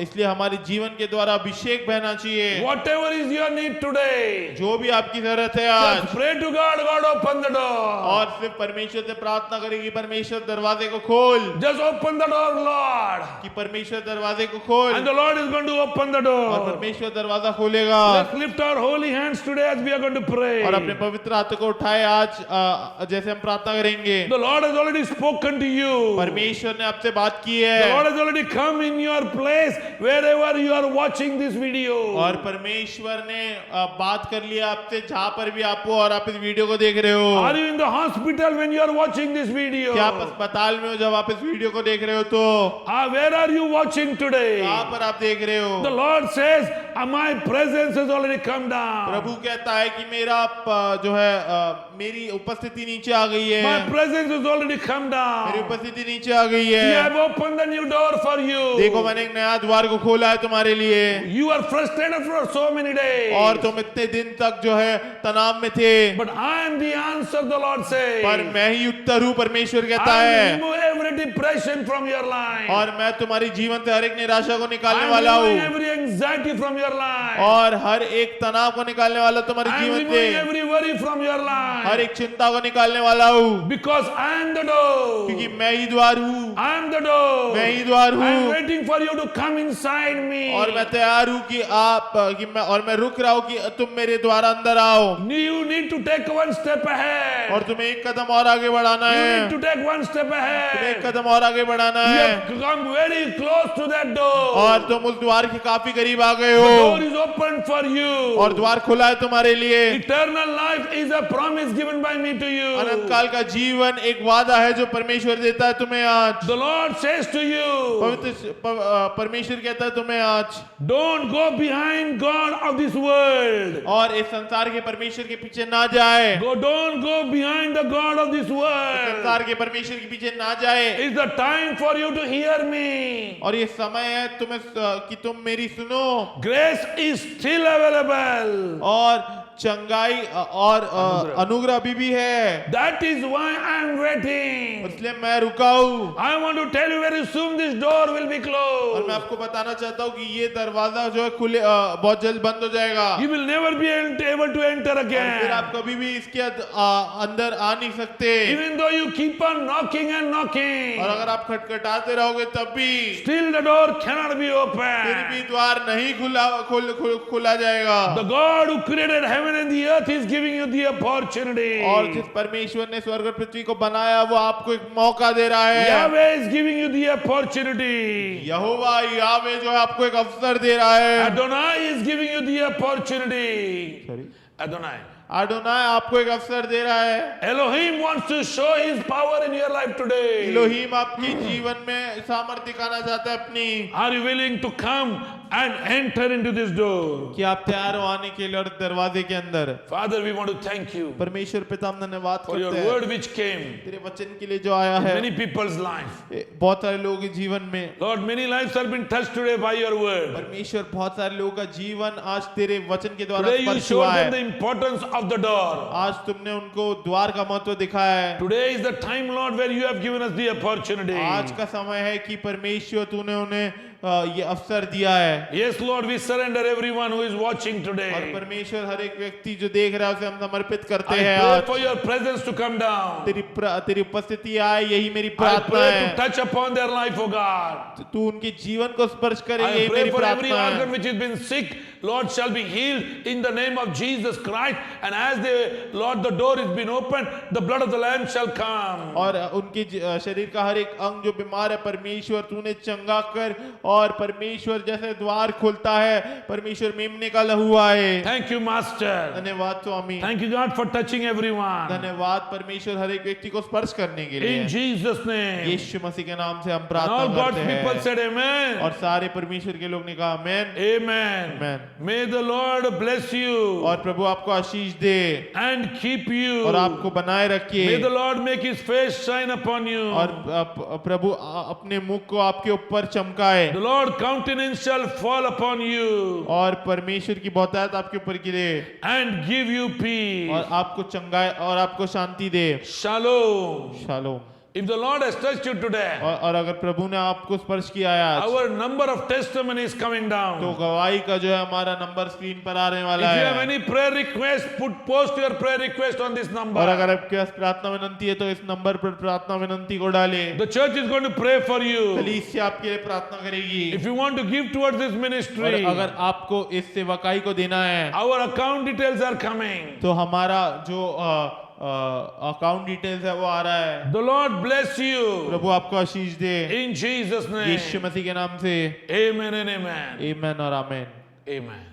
इसलिए हमारे जीवन के द्वारा अभिषेक बहना चाहिए. Whatever is your need today, जो भी आपकी जरूरत है आज, just pray to God, God open the door. और सिर्फ परमेश्वर से प्रार्थना करेगी परमेश्वर दरवाजे को खोल. Just open the door, Lord. कि परमेश्वर दरवाजे को खोल. And the Lord is going to open the और door. परमेश्वर दरवाजा खोलेगा. Let's lift our holy hands today as we are going to pray. और अपने पवित्र हाथों को उठाए आज जैसे हम प्रार्थना करेंगे. The Lord has already spoken to you. परमेश्वर ने आपसे बात की The है. Lord has already come in your place wherever you are watching this video. और परमेश्वर ने बात कर लिया आपसे जहाँ पर भी आप हो और आप इस वीडियो को देख रहे हो. Are you in the hospital when you are watching this video? क्या आप अस्पताल में हो जब आप इस वीडियो को देख रहे हो तो? Where are you watching today? कहाँ पर आप देख रहे हो? The Lord says, my presence has already come down. प्रभु कहता है कि मेरा जो है मेरी उपस्थिति नीचे आ गई है. My presence has already come मेरी down. उपस्थिति स्थिति नीचे आ गई I है। have opened the new door for you. देखो मैंने एक नया द्वार को खोला है तुम्हारे लिए। You are frustrated for so many days. और तुम इतने दिन तक जो है तनाव में थे, But I am the answer, the Lord says. पर मैं ही उत्तर हूँ, परमेश्वर कहता I will है। remove every depression from your life. और मैं तुम्हारी जीवन से हर एक निराशा को I निकालने am वाला removing हूँ, every anxiety from your life. और हर एक तनाव को निकालने वाला तुम्हारे I am जीवन removing से, every worry from your life. हर एक चिंता को निकालने वाला हूँ, Because I am the door. क्योंकि मैं ही द्वार हूँ, I am the door. मैं ही द्वार I am हूँ। waiting for you to come inside me. और मैं तैयार हूँ कि मैं रुक रहा हूँ कि तुम मेरे द्वारा अंदर आओ। You need to take one step ahead. और तुम्हें एक कदम और आगे बढ़ाना You है, need to take one step तुम्हें एक ahead. कदम और आगे बढ़ाना You है, have come very close to that door. और तुम उस द्वार के काफी करीब आ गए The door हो, is open for you. और द्वार खुला है तुम्हारे लिए। Eternal life is a promise given by me to you. अनंत काल का जीवन एक वादा है जो परमेश्वर देता है तुम्हें आज। The Lord says to you, परमेश्वर कहता है तुम्हें आज, don't go behind God of this world. और इस संसार के परमेश्वर के पीछे ना जाए, Don't go behind the God of this world. संसार के परमेश्वर के पीछे ना जाए। It's the time for you to hear me. और ये समय है तुम्हें कि तुम मेरी सुनो, Grace is still available. और चंगाई और अनुग्रह अभी भी है, That is why I am waiting. इसलिए मैं रुका हूँ। I want to tell you very soon this door will be और मैं closed. आपको बताना चाहता हूँ कि ये दरवाजा जो है खुले बहुत जल्द बंद हो जाएगा, You will never be able to enter और फिर again. आप कभी भी इसके अंदर आ नहीं सकते। Even though you keep on knocking and knocking, और अगर आप खटखटाते रहोगे तब भी, still the door cannot be फिर opened. भी द्वार नहीं खुला जाएगा। The God who created heaven and the earth is giving you the opportunity. और जिस परमेश्वर ने स्वर्ग और पृथ्वी को बनाया वो आपको एक मौका दे रहा है। Yahweh is giving you the opportunity. यहोवा यावे जो है आपको एक अवसर दे रहा है। Adonai is giving you the opportunity. Adonai. अडोनाय आपको एक अवसर दे रहा है। Elohim wants to show his power in your life today. इलोहीम आपकी जीवन में सामर्थ्य दिखाना चाहता है अपनी। Are you willing to come and enter into this door? कि आप तैयार हो आने के लिए और दरवाजे के अंदर। Father, we want to thank you परमेश्वर पिता हम धन्यवाद for your करते हैं word which came तेरे वचन के लिए जो आया है in many people's life. बहुत सारे लोगों के जीवन में। Lord, many lives have been touched today by your word. परमेश्वर बहुत सारे लोगों का जीवन आज तेरे वचन के द्वारा Today you स्पर्श showed हुआ them the है। importance of the door. आज तुमने उनको द्वार का महत्व दिखाया है। Today is the time, Lord, where you have given us the opportunity. आज का समय है कि परमेश्वर तूने उन्हें ये अवसर दिया है। Yes, Lord, we surrender everyone who is watching और today. परमेश्वर हर एक व्यक्ति जो देख रहा है उसे हम समर्पित करते I हैं। pray आज for your presence to come down. तेरी उपस्थिति आए यही मेरी I प्रार्थना pray to है। touch upon their life, oh God. तू उनके जीवन को स्पर्श करे I यही pray मेरी for every प्रार्थना organ है। which has been sick, Lord, shall be healed in the name of Jesus Christ. And as Lord, the door has been opened, the blood of the Lamb shall come. और उनके शरीर का हर एक अंग जो बीमार है परमेश्वर तूने चंगा कर, और परमेश्वर जैसे द्वार खुलता है परमेश्वर मेमने का लहू आए। Thank you, Master. धन्यवाद स्वामी। Thank you, God, for touching everyone. धन्यवाद परमेश्वर हर एक व्यक्ति को स्पर्श करने के लिए। In Jesus' name. यीशु मसीह के नाम से हम And प्रार्थना all God's करते people हैं। said amen. और सारे परमेश्वर के लोग ने कहा आमेन। Amen. Amen. May the Lord bless you और प्रभु आपको आशीष दे and keep you. और आपको बनाए रखिए। May the Lord make his face shine upon you. और प्रभु अपने मुख को आपके ऊपर चमकाए। The Lord countenance shall fall upon you और परमेश्वर की बहुतायत आपके ऊपर गिरे and give you peace. और आपको चंगाए और आपको शांति दे। Shalom. Shalom. If the Lord has touched you today, और अगर प्रभु ने आपको स्पर्श किया है आज, our number of testimonies coming down. तो गवाही का जो है हमारा नंबर स्क्रीन पर आने वाला If you have है। any prayer request, post your prayer request on this number. और अगर आपके पास प्रार्थना विनंती है तो इस नंबर पर प्रार्थना विनंती को डाले। The church is going to pray for you. कलीसिया आपके लिए प्रार्थना करेगी। If you want to give towards this और ministry, अगर आपको इस सेवकाई को देना है our account details are coming. तो हमारा जो अकाउंट डिटेल्स है वो आ रहा है। The Lord bless you. प्रभु आपको आशीष दे In Jesus' name. यीशु मसीह के नाम से। Amen and amen. आमेन और आमेन। Amen.